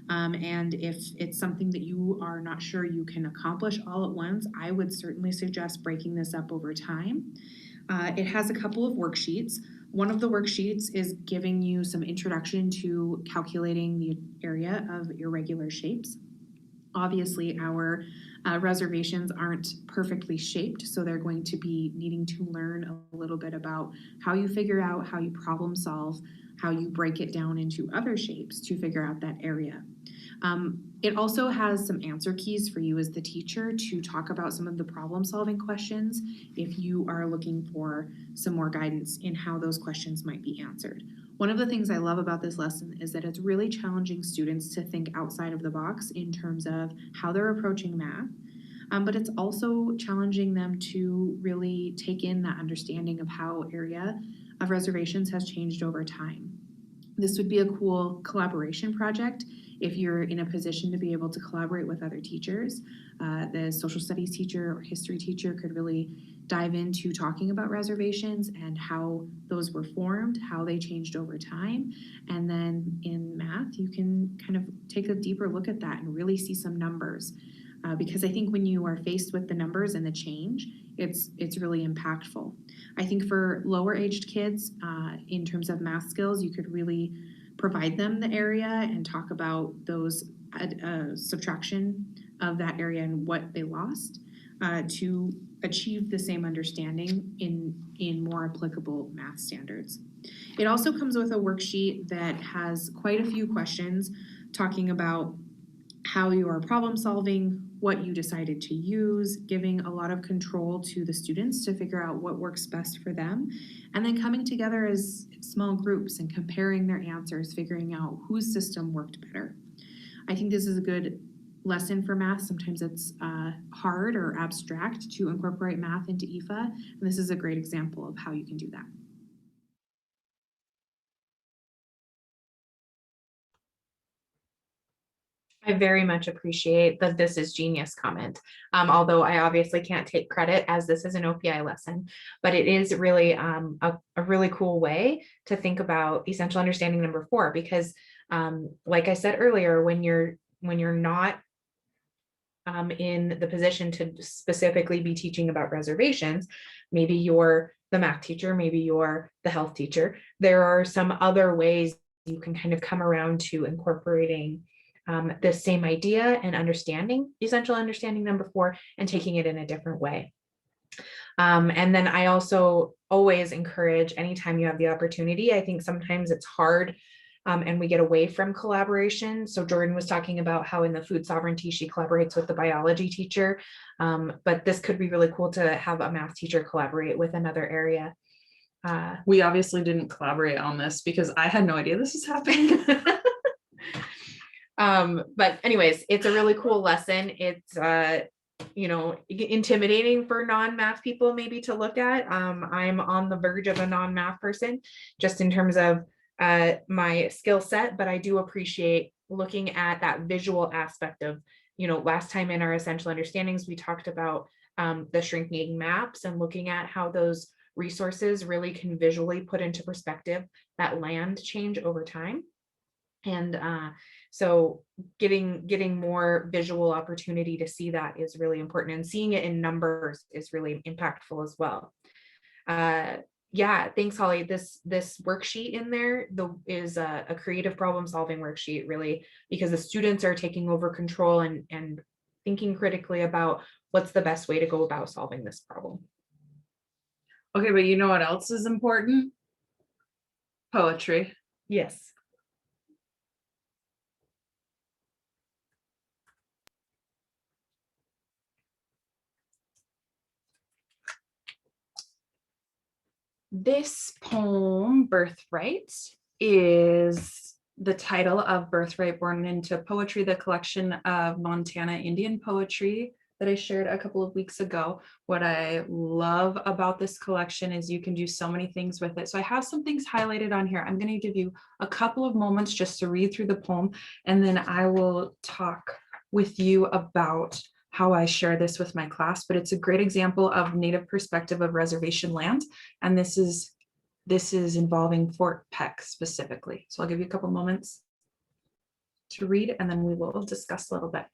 And if it's something that you are not sure you can accomplish all at once, I would certainly suggest breaking this up over time. It has a couple of worksheets. One of the worksheets is giving you some introduction to calculating the area of irregular shapes. Obviously, our reservations aren't perfectly shaped, so they're going to be needing to learn a little bit about how you figure out, how you problem solve, how you break it down into other shapes to figure out that area. It also has some answer keys for you as the teacher to talk about some of the problem solving questions if you are looking for some more guidance in how those questions might be answered. One of the things I love about this lesson is that it's really challenging students to think outside of the box in terms of how they're approaching math, but it's also challenging them to really take in that understanding of how area of reservations has changed over time. This would be a cool collaboration project if you're in a position to be able to collaborate with other teachers. The social studies teacher or history teacher could really dive into talking about reservations and how those were formed, how they changed over time. And then in math, you can kind of take a deeper look at that and really see some numbers. Because I think when you are faced with the numbers and the change, it's really impactful. I think for lower aged kids, in terms of math skills, you could really provide them the area and talk about those subtraction of that area and what they lost to achieve the same understanding in more applicable math standards. It also comes with a worksheet that has quite a few questions talking about how you are problem solving, what you decided to use, giving a lot of control to the students to figure out what works best for them, and then coming together as small groups and comparing their answers, figuring out whose system worked better. I think this is a good lesson for math. Sometimes it's hard or abstract to incorporate math into IFA, and this is a great example of how you can do that. I very much appreciate the "this is genius" comment. Although I obviously can't take credit as this is an OPI lesson, but it is really a really cool way to think about essential understanding number 4, because like I said earlier, when you're not in the position to specifically be teaching about reservations, maybe you're the math teacher, maybe you're the health teacher, there are some other ways you can kind of come around to incorporating the same idea and understanding, essential understanding number 4, and taking it in a different way. And then I also always encourage, anytime you have the opportunity, I think sometimes it's hard and we get away from collaboration. So Jordan was talking about how in the food sovereignty, she collaborates with the biology teacher, but this could be really cool to have a math teacher collaborate with another area. We obviously didn't collaborate on this because I had no idea this was happening. But anyways, it's a really cool lesson. It's intimidating for non-math people maybe to look at. I'm on the verge of a non-math person just in terms of my skill set, but I do appreciate looking at that visual aspect of, last time in our essential understandings, we talked about the shrinking maps and looking at how those resources really can visually put into perspective that land change over time. And so getting more visual opportunity to see that is really important, and seeing it in numbers is really impactful as well. Yeah, thanks, Holly. This worksheet in there is a creative problem solving worksheet, really, because the students are taking over control and thinking critically about what's the best way to go about solving this problem. Okay, but you know what else is important? Poetry. Yes. This poem, Birthright, is the title of Birthright Born into Poetry, the collection of Montana Indian poetry that I shared a couple of weeks ago. What I love about this collection is you can do so many things with it. So I have some things highlighted on here. I'm going to give you a couple of moments just to read through the poem, and then I will talk with you about how I share this with my class. But it's a great example of Native perspective of reservation land, and this is involving Fort Peck specifically. So I'll give you a couple moments to read, and then we will discuss a little bit.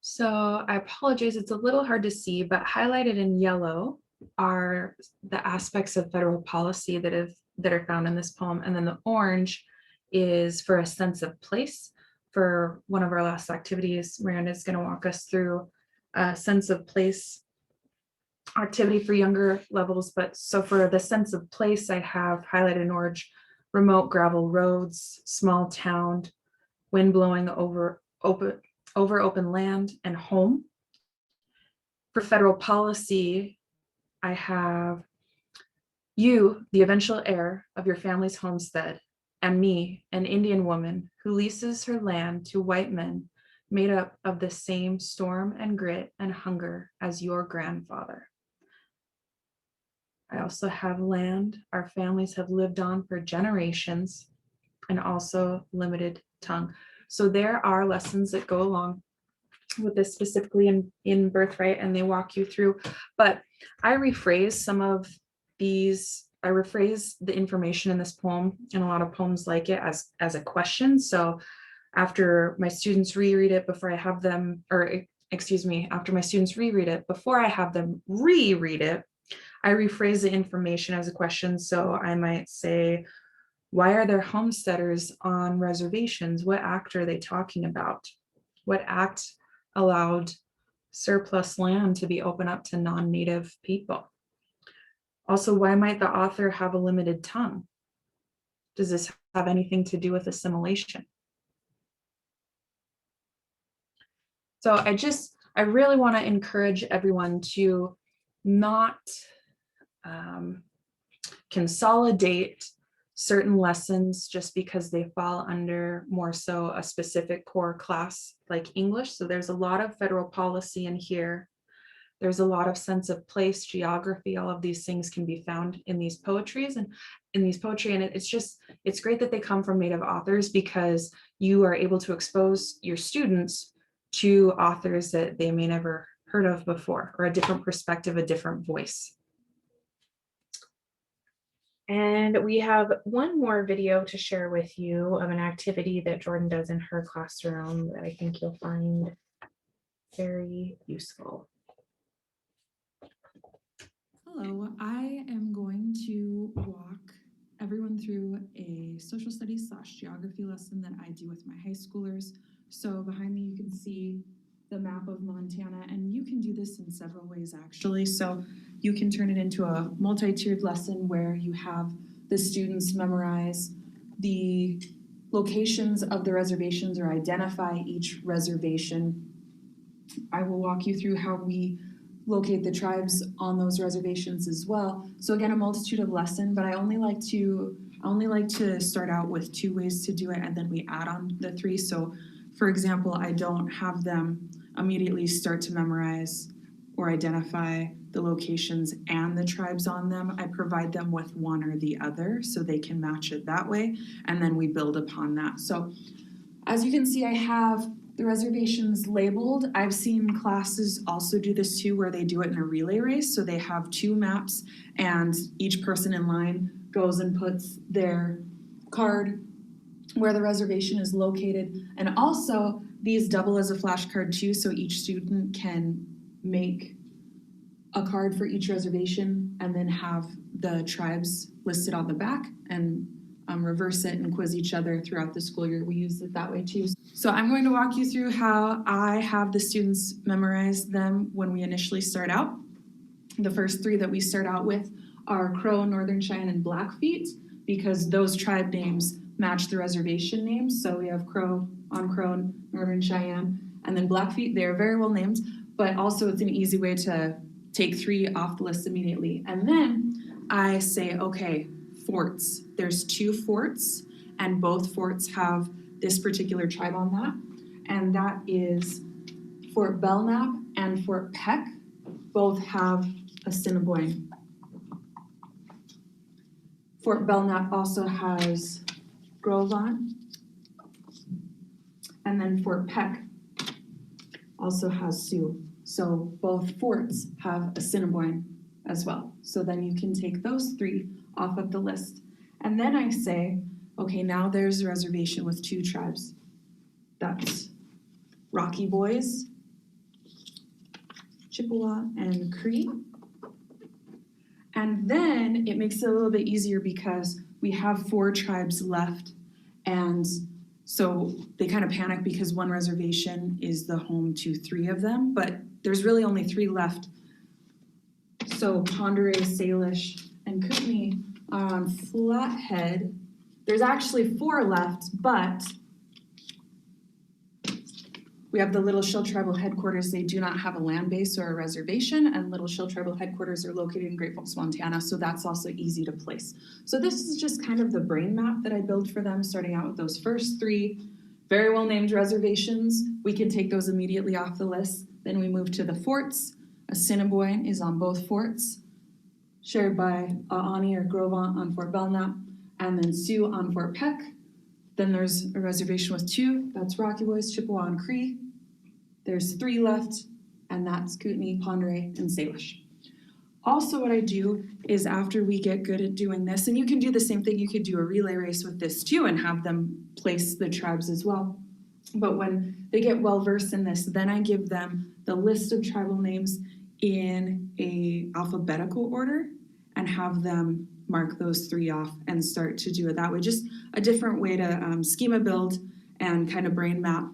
So I apologize, it's a little hard to see, but highlighted in yellow are the aspects of federal policy that are found in this poem. And then the orange is for a sense of place. For one of our last activities, Miranda is going to walk us through a sense of place activity for younger levels. But so for the sense of place, I have highlighted in orange: remote gravel roads, small town, wind blowing over open land, and home. For federal policy, I have you, the eventual heir of your family's homestead, and me, an Indian woman who leases her land to white men made up of the same storm and grit and hunger as your grandfather. I also have land our families have lived on for generations, and also limited tongue. So there are lessons that go along with this, specifically in Birthright, and they walk you through. But I rephrase some of these. I rephrase the information in this poem and a lot of poems like it as a question. So after my students reread it before I have them, or excuse me, after my students reread it before I have them reread it, I rephrase the information as a question. So I might say, why are there homesteaders on reservations? What act are they talking about? What act allowed surplus land to be open up to non-native people? Also, why might the author have a limited tongue? Does this have anything to do with assimilation? So I really want to encourage everyone to not consolidate certain lessons just because they fall under more so a specific core class like English. So there's a lot of federal policy in here. There's a lot of sense of place, geography. All of these things can be found in these poetries and in these poetry. And it's great that they come from Native authors, because you are able to expose your students to authors that they may never heard of before, or a different perspective, a different voice. And we have one more video to share with you of an activity that Jordan does in her classroom that I think you'll find very useful. Hello, I am going to walk everyone through a social studies / geography lesson that I do with my high schoolers. So behind me, you can see the map of Montana, and you can do this in several ways actually. So you can turn it into a multi-tiered lesson where you have the students memorize the locations of the reservations or identify each reservation. I will walk you through how we locate the tribes on those reservations as well. So again, a multitude of lesson, but I only like to start out with 2 ways to do it, and then we add on the 3. So for example, I don't have them immediately start to memorize or identify the locations and the tribes on them. I provide them with one or the other so they can match it that way, and then we build upon that. So as you can see, I have the reservations labeled. I've seen classes also do this too, where they do it in a relay race. So they have 2 maps, and each person in line goes and puts their card where the reservation is located. And also these double as a flashcard too, so each student can make a card for each reservation and then have the tribes listed on the back, and reverse it and quiz each other throughout the school year. We use it that way too. So I'm going to walk you through how I have the students memorize them when we initially start out. The first 3 that we start out with are Crow, Northern Cheyenne, and Blackfeet, because those tribe names match the reservation names. So we have Crow, Northern Cheyenne, and then Blackfeet. They're very well named, but also it's an easy way to take 3 off the list immediately. And then I say, okay, forts. There's 2 forts, and both forts have this particular tribe on that. And that is Fort Belknap and Fort Peck. Both have Assiniboine. Fort Belknap also has Grovant. And then Fort Peck also has Sioux. So both forts have Assiniboine as well. So then you can take those 3 off of the list. And then I say, okay, now there's a reservation with 2 tribes. That's Rocky Boys, Chippewa, and Cree. And then it makes it a little bit easier because we have 4 tribes left. And so they kind of panic because one reservation is the home to 3 of them, but there's really only 3 left. So Ponderay, Salish, and Kootenai are on Flathead. There's actually 4 left, but we have the Little Shill Tribal Headquarters. They do not have a land base or a reservation, and Little Shill Tribal Headquarters are located in Great Falls, Montana, so that's also easy to place. So this is just kind of the brain map that I built for them, starting out with those first 3 very well named reservations. We can take those immediately off the list. Then we move to the forts. Assiniboine is on both forts, shared by Aani or Gros Ventre on Fort Belknap, and then Sioux on Fort Peck. Then there's a reservation with 2, that's Rocky Boys, Chippewa, and Cree. There's 3 left, and that's Kootenai, Ponderay, and Salish. Also what I do is after we get good at doing this, and you can do the same thing, you could do a relay race with this too and have them place the tribes as well. But when they get well versed in this, then I give them the list of tribal names in a alphabetical order and have them mark those 3 off and start to do it that way. Just a different way to schema build and kind of brain map.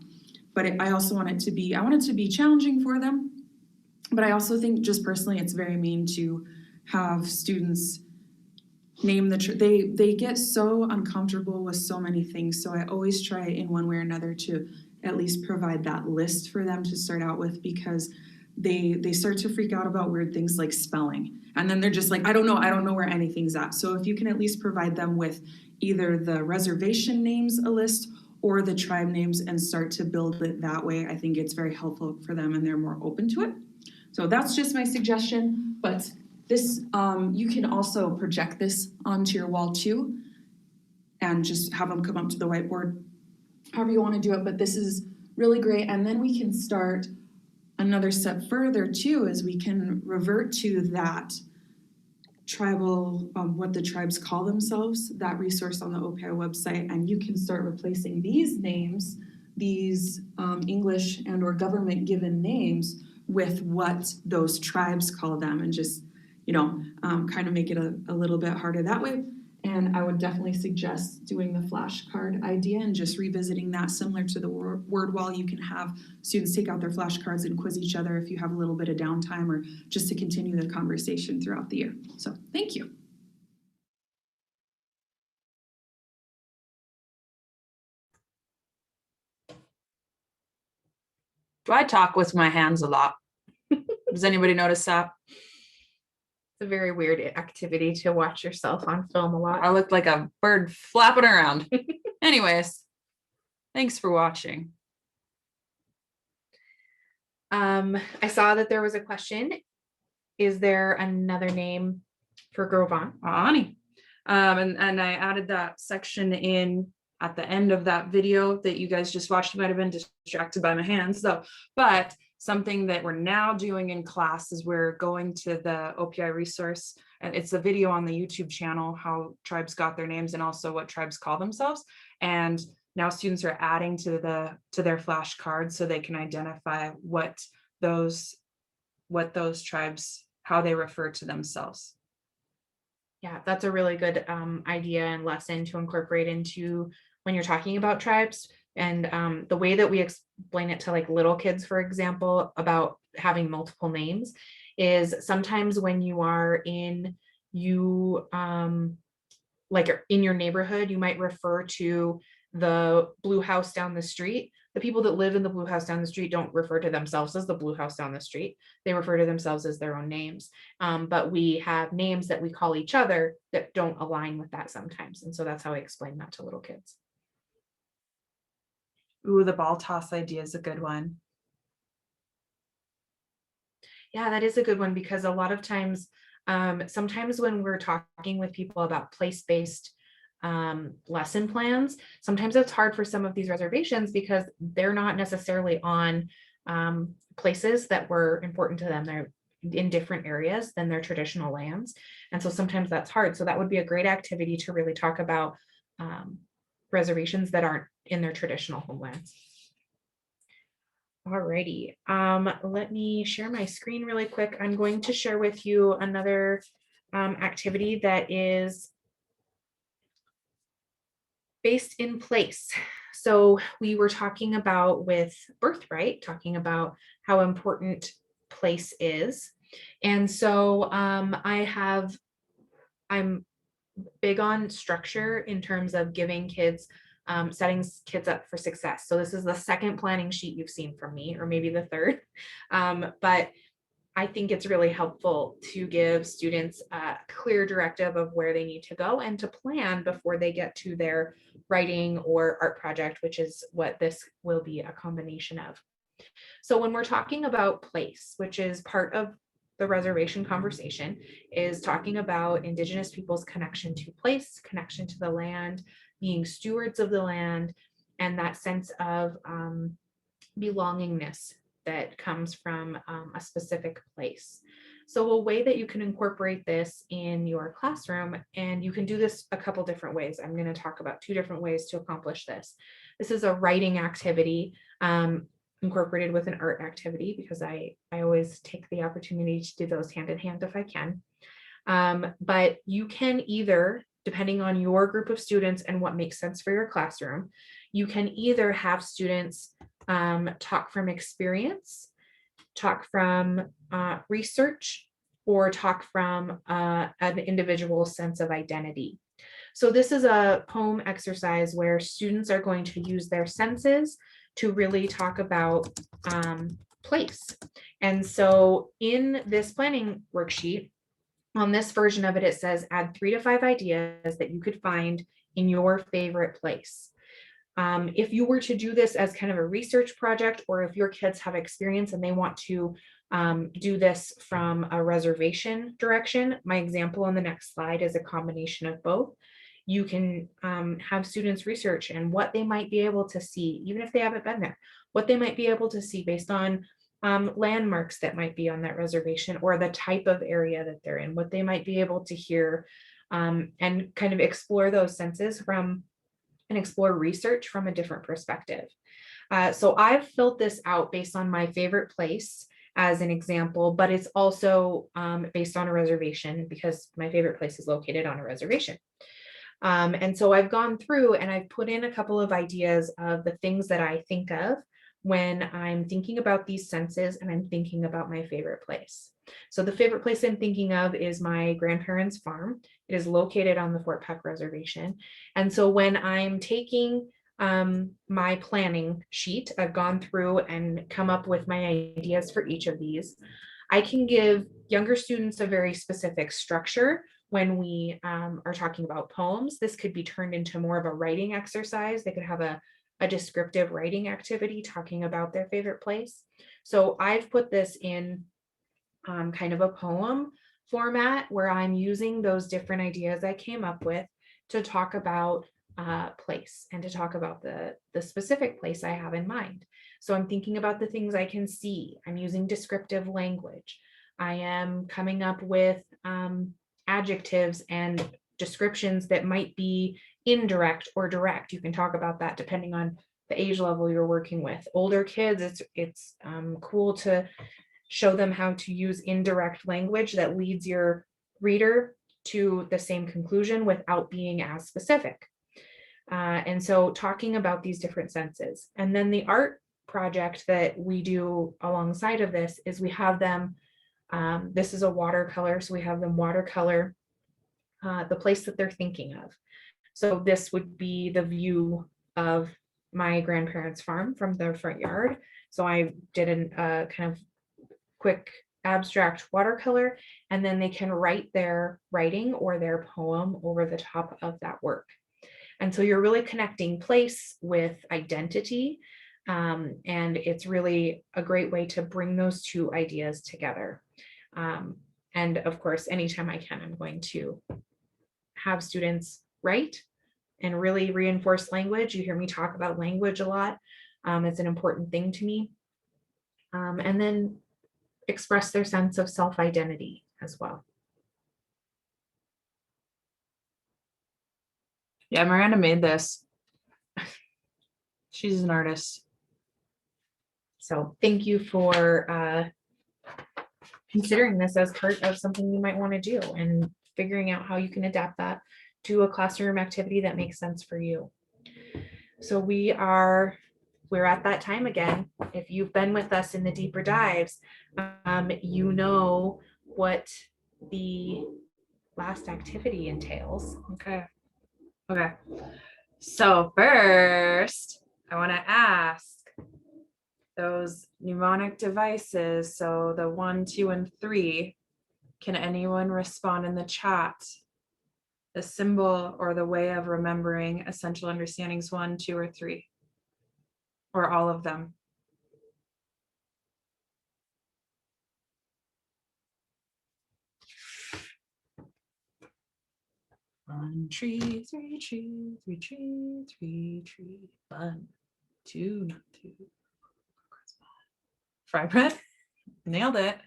But I also want it to be challenging for them. But I also think just personally, it's very mean to have students name they get so uncomfortable with so many things. So I always try in one way or another to at least provide that list for them to start out with, because they start to freak out about weird things like spelling. And then they're just like, I don't know where anything's at. So if you can at least provide them with either the reservation names, a list, or the tribe names and start to build it that way, I think it's very helpful for them and they're more open to it. So that's just my suggestion, but this, you can also project this onto your wall too and just have them come up to the whiteboard, however you want to do it, but this is really great. And then we can start another step further too, is we can revert to that tribal, what the tribes call themselves, that resource on the OPI website, and you can start replacing these names, these English and or government given names with what those tribes call them, and just, kind of make it a little bit harder that way. And I would definitely suggest doing the flashcard idea and just revisiting that, similar to the word wall. You can have students take out their flashcards and quiz each other if you have a little bit of downtime, or just to continue the conversation throughout the year. So thank you. Do I talk with my hands a lot? Does anybody notice that? It's a very weird activity to watch yourself on film a lot. I look like a bird flapping around. Anyways, thanks for watching. I saw that there was a question. Is there another name for Gros Ventre? Aani. And I added that section in at the end of that video that you guys just watched. You might have been distracted by my hands though, but something that we're now doing in class is we're going to the OPI resource, and it's a video on the YouTube channel, how tribes got their names and also what tribes call themselves. And now students are adding to their flashcards so they can identify what those tribes, how they refer to themselves. Yeah, that's a really good idea and lesson to incorporate into when you're talking about tribes. And the way that we explain it to like little kids, for example, about having multiple names is sometimes when you are like in your neighborhood, you might refer to the blue house down the street. The people that live in the blue house down the street don't refer to themselves as the blue house down the street. They refer to themselves as their own names. But we have names that we call each other that don't align with that sometimes. And so that's how I explain that to little kids. Ooh, the ball toss idea is a good one. Yeah, that is a good one, because a lot of times, sometimes when we're talking with people about place-based lesson plans, sometimes it's hard for some of these reservations because they're not necessarily on places that were important to them. They're in different areas than their traditional lands. And so sometimes that's hard. So that would be a great activity to really talk about reservations that aren't in their traditional homelands. Alrighty, let me share my screen really quick. I'm going to share with you another activity that is based in place. So we were talking about with birthright, talking about how important place is. And so I'm big on structure in terms of giving kids, setting kids up for success. So this is the second planning sheet you've seen from me, or maybe the third. But I think it's really helpful to give students a clear directive of where they need to go and to plan before they get to their writing or art project, which is what this will be a combination of. So when we're talking about place, which is part of the reservation conversation, is talking about Indigenous people's connection to place, connection to the land, being stewards of the land, and that sense of belongingness that comes from a specific place. So a way that you can incorporate this in your classroom, and you can do this a couple different ways. I'm going to talk about 2 different ways to accomplish this. This is a writing activity incorporated with an art activity, because I always take the opportunity to do those hand in hand if I can. But you can either, depending on your group of students and what makes sense for your classroom, you can either have students talk from experience, talk from research, or talk from an individual sense of identity. So this is a poem exercise where students are going to use their senses to really talk about place. And so in this planning worksheet, on this version of it, it says add 3 to 5 ideas that you could find in your favorite place. If you were to do this as kind of a research project, or if your kids have experience and they want to do this from a reservation direction, my example on the next slide is a combination of both. You can have students research and what they might be able to see, even if they haven't been there, what they might be able to see based on landmarks that might be on that reservation, or the type of area that they're in, what they might be able to hear, and kind of explore those senses and explore research from a different perspective. So I've filled this out based on my favorite place as an example, but it's also based on a reservation, because my favorite place is located on a reservation. And so I've gone through and I've put in a couple of ideas of the things that I think of when I'm thinking about these senses and I'm thinking about my favorite place. So the favorite place I'm thinking of is my grandparents' farm. It is located on the Fort Peck Reservation. And so when I'm taking my planning sheet, I've gone through and come up with my ideas for each of these. I can give younger students a very specific structure when we are talking about poems. This could be turned into more of a writing exercise. They could have a descriptive writing activity talking about their favorite place. So I've put this in kind of a poem format where I'm using those different ideas I came up with to talk about place and to talk about the specific place I have in mind. So I'm thinking about the things I can see. I'm using descriptive language. I am coming up with adjectives and descriptions that might be indirect or direct. You can talk about that depending on the age level you're working with. Older kids, it's cool to show them how to use indirect language that leads your reader to the same conclusion without being as specific. And so talking about these different senses. And then the art project that we do alongside of this is we have them, this is a watercolor, so we have them watercolor the place that they're thinking of. So this would be the view of my grandparents' farm from their front yard. So I did a kind of quick abstract watercolor, and then they can write their writing or their poem over the top of that work. And so you're really connecting place with identity. And it's really a great way to bring those 2 ideas together. And of course, anytime I can, I'm going to have students write and really reinforce language. You hear me talk about language a lot. It's an important thing to me. And then express their sense of self-identity as well. Yeah, Miranda made this. She's an artist. So thank you for considering this as part of something you might want to do. And figuring out how you can adapt that to a classroom activity that makes sense for you. So we're at that time again. If you've been with us in the deeper dives, you know what the last activity entails. Okay. So first, I want to ask those mnemonic devices. So the 1, 2, and 3. Can anyone respond in the chat? The symbol or the way of remembering essential understandings 1, 2, or 3, or all of them. One tree, 3 tree, 3 tree, 3 tree, 1, 2, not 2. Fry bread. Nailed it.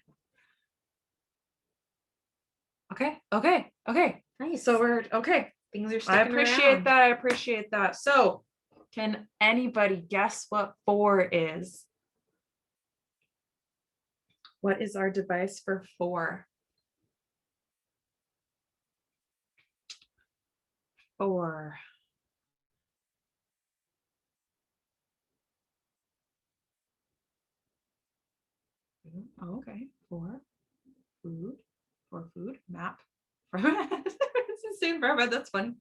Okay. Nice. So we're okay. Things are I sticking appreciate around. that. So can anybody guess what 4 is? What is our device for 4? 4. Oh, okay. 4. Food. 4 food. Map. It's the same for everyone. That's funny.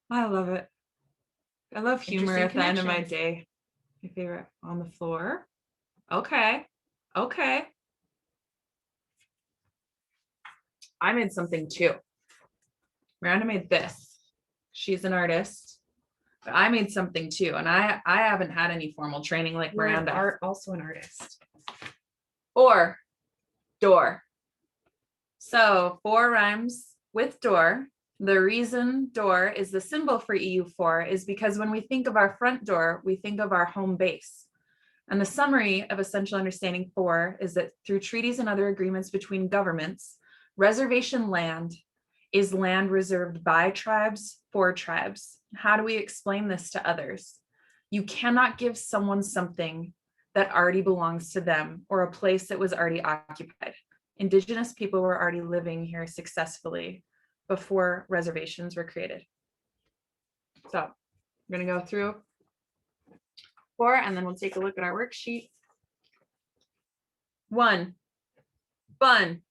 I love it. I love humor Interesting at the end of my connections. day. My favorite. On the floor. Okay. I made something too. Miranda made this. She's an artist, but I made something too. And I haven't had any formal training like You're Miranda. also an artist. Or door. So 4 rhymes with door. The reason door is the symbol for EU4 is because when we think of our front door, we think of our home base. And the summary of Essential Understanding 4 is that through treaties and other agreements between governments, reservation land is land reserved by tribes for tribes. How do we explain this to others? You cannot give someone something that already belongs to them or a place that was already occupied. Indigenous people were already living here successfully before reservations were created. So I'm going to go through 4 and then we'll take a look at our worksheet. 1, bun.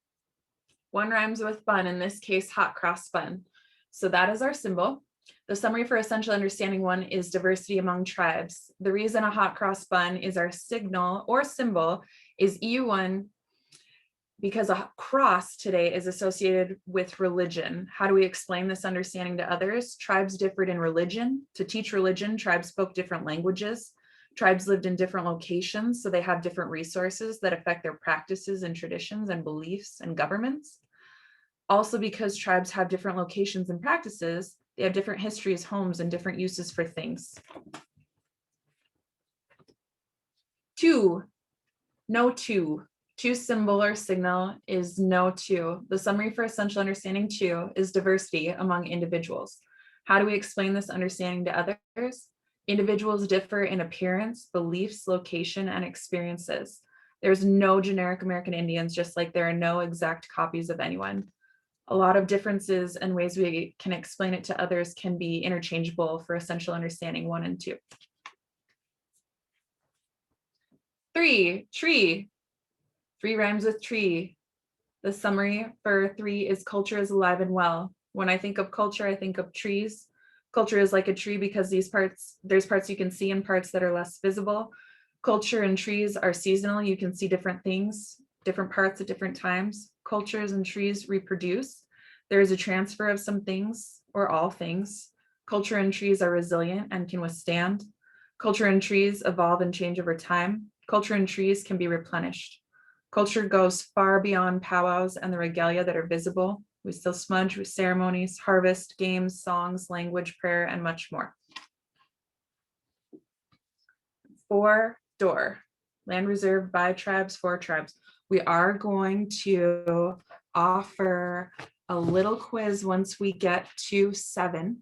1 rhymes with bun, in this case, hot cross bun. So that is our symbol. The summary for Essential Understanding 1 is diversity among tribes. The reason a hot cross bun is our signal or symbol is EU1 because a cross today is associated with religion. How do we explain this understanding to others? Tribes differed in religion. To teach religion, tribes spoke different languages. Tribes lived in different locations, so they have different resources that affect their practices and traditions and beliefs and governments. Also, because tribes have different locations and practices, they have different histories, homes, and different uses for things. 2, no 2. 2 symbol or signal is no 2. The summary for Essential Understanding 2 is diversity among individuals. How do we explain this understanding to others? Individuals differ in appearance, beliefs, location, and experiences. There's no generic American Indians, just like there are no exact copies of anyone. A lot of differences and ways we can explain it to others can be interchangeable for Essential Understanding 1 and 2. 3, tree. 3 rhymes with tree. The summary for 3 is culture is alive and well. When I think of culture, I think of trees. Culture is like a tree because there's parts you can see and parts that are less visible. Culture and trees are seasonal. You can see different things, different parts at different times. Cultures and trees reproduce. There is a transfer of some things or all things. Culture and trees are resilient and can withstand. Culture and trees evolve and change over time. Culture and trees can be replenished. Culture goes far beyond powwows and the regalia that are visible. We still smudge with ceremonies, harvest, games, songs, language, prayer, and much more. 4, door. Land reserved by tribes for tribes. We are going to offer a little quiz once we get to 7.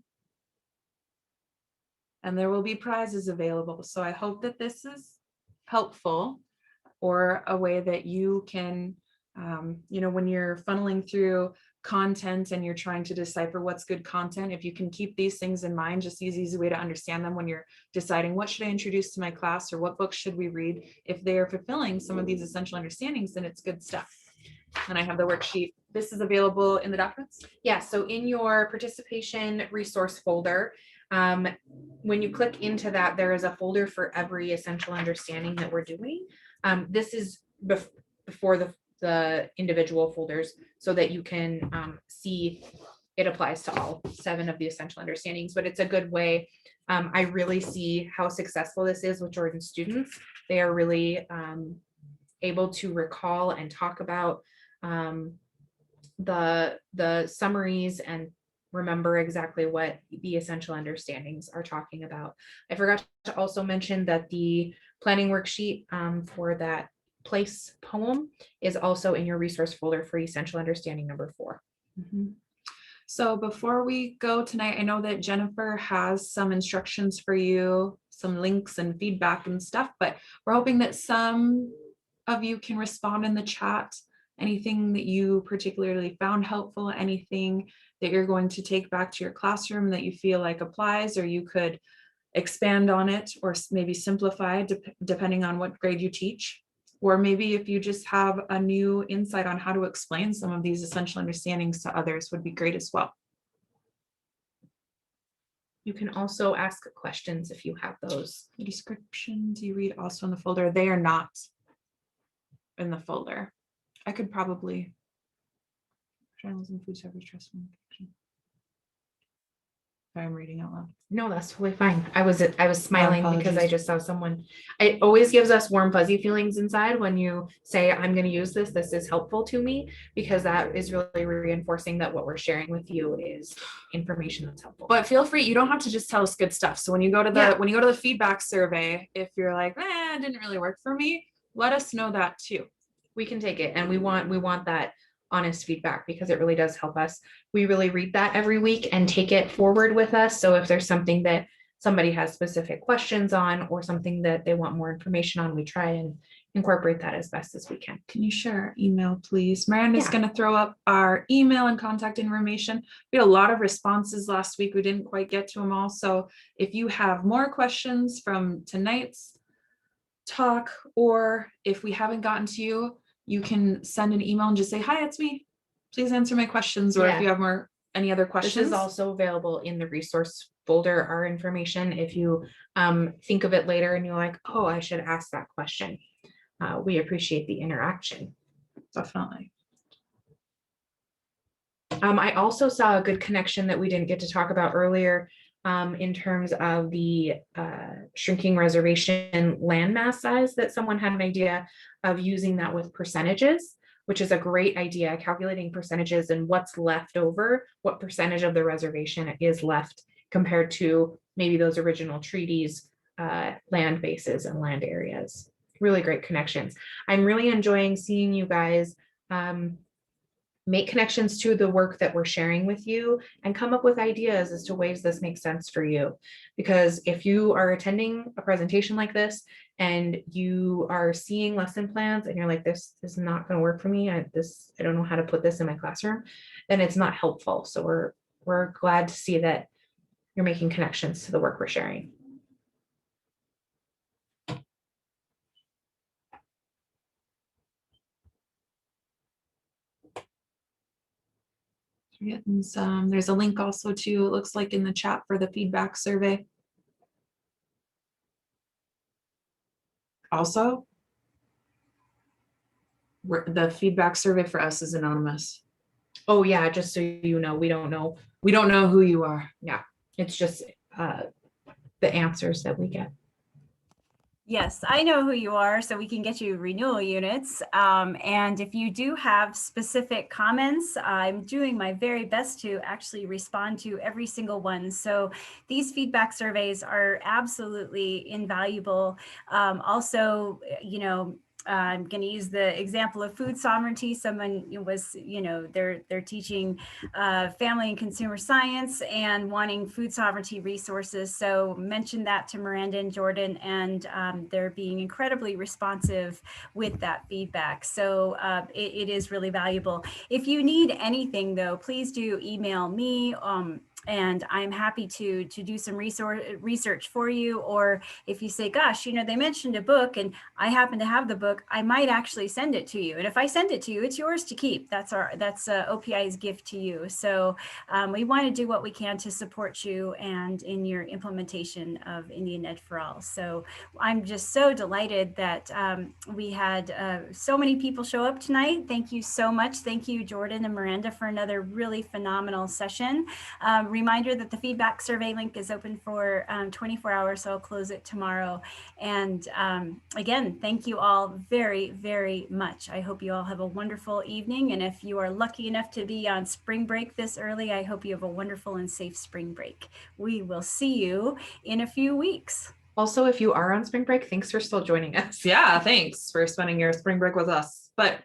And there will be prizes available. So I hope that this is helpful or a way that you can, when you're funneling through content and you're trying to decipher what's good content, if you can keep these things in mind, just use easy way to understand them when you're deciding what should I introduce to my class or what books should we read. If they are fulfilling some of these essential understandings, then it's good stuff. And I have the worksheet. This is available in the documents. Yeah, so in your participation resource folder, when you click into that, there is a folder for every essential understanding that we're doing. This is before the individual folders so that you can see it applies to all 7 of the essential understandings, but it's a good way. I really see how successful this is with Jordan's students. They are really able to recall and talk about the summaries and remember exactly what the essential understandings are talking about. I forgot to also mention that the planning worksheet for that place poem is also in your resource folder for essential understanding number 4. So before we go tonight, I know that Jennifer has some instructions for you, some links and feedback and stuff, but we're hoping that some of you can respond in the chat. Anything that you particularly found helpful, anything that you're going to take back to your classroom that you feel like applies, or you could expand on it or maybe simplify depending on what grade you teach. Or maybe if you just have a new insight on how to explain some of these essential understandings to others would be great as well. You can also ask questions if you have those. The descriptions you read also in the folder, they are not in the folder. I could probably journalism, food service, trust fund. Sorry, I'm reading out loud. No, that's totally fine. I was smiling because I apologies. just saw someone. It always gives us warm fuzzy feelings inside when you say, I'm going to use this. This is helpful to me, because that is really reinforcing that what we're sharing with you is information that's helpful. But feel free, you don't have to just tell us good stuff. So when you go to the Yeah. when you go to the feedback survey, if you're like, it didn't really work for me, let us know that too. We can take it, and we want that honest feedback because it really does help us. We really read that every week and take it forward with us. So if there's something that somebody has specific questions on or something that they want more information on, we try and incorporate that as best as we can. Can you share our email, please? Miranda's Yeah. going to throw up our email and contact information. We had a lot of responses last week. We didn't quite get to them all. So if you have more questions from tonight's talk, or if we haven't gotten to you, you can send an email and just say, hi, it's me. Please answer my questions. Or Yeah. if you have any other questions. This is also available in the resource folder, our information. If you think of it later and you're like, oh, I should ask that question. We appreciate the interaction. Definitely. I also saw a good connection that we didn't get to talk about earlier in terms of the shrinking reservation landmass size, that someone had an idea of using that with percentages, which is a great idea, calculating percentages and what's left over, what percentage of the reservation is left compared to maybe those original treaties, land bases and land areas. Really great connections. I'm really enjoying seeing you guys make connections to the work that we're sharing with you and come up with ideas as to ways this makes sense for you. Because if you are attending a presentation like this and you are seeing lesson plans and you're like, this is not going to work for me, I don't know how to put this in my classroom, then it's not helpful. So we're glad to see that you're making connections to the work we're sharing. Getting some, there's a link also too, it looks like in the chat for the feedback survey. Also, the feedback survey for us is anonymous. Oh yeah, just so you know, we don't know who you are. Yeah, it's just the answers that we get. Yes, I know who you are, so we can get you renewal units. And if you do have specific comments, I'm doing my very best to actually respond to every single one. So these feedback surveys are absolutely invaluable. Also, I'm going to use the example of food sovereignty. Someone was, they're teaching family and consumer science and wanting food sovereignty resources. So mention that to Miranda and Jordan, and they're being incredibly responsive with that feedback. So it is really valuable. If you need anything, though, please do email me. And I'm happy to do some research for you. Or if you say, gosh, they mentioned a book and I happen to have the book, I might actually send it to you. And if I send it to you, it's yours to keep. That's OPI's gift to you. So we want to do what we can to support you and in your implementation of Indian Ed for All. So I'm just so delighted that we had so many people show up tonight. Thank you so much. Thank you, Jordan and Miranda, for another really phenomenal session. Reminder that the feedback survey link is open for 24 hours, so I'll close it tomorrow. And again, thank you all very, very much. I hope you all have a wonderful evening. And if you are lucky enough to be on spring break this early, I hope you have a wonderful and safe spring break. We will see you in a few weeks. Also, if you are on spring break, thanks for still joining us. Yeah, thanks for spending your spring break with us. But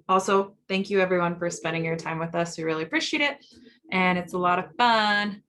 also, thank you everyone for spending your time with us. We really appreciate it. And it's a lot of fun.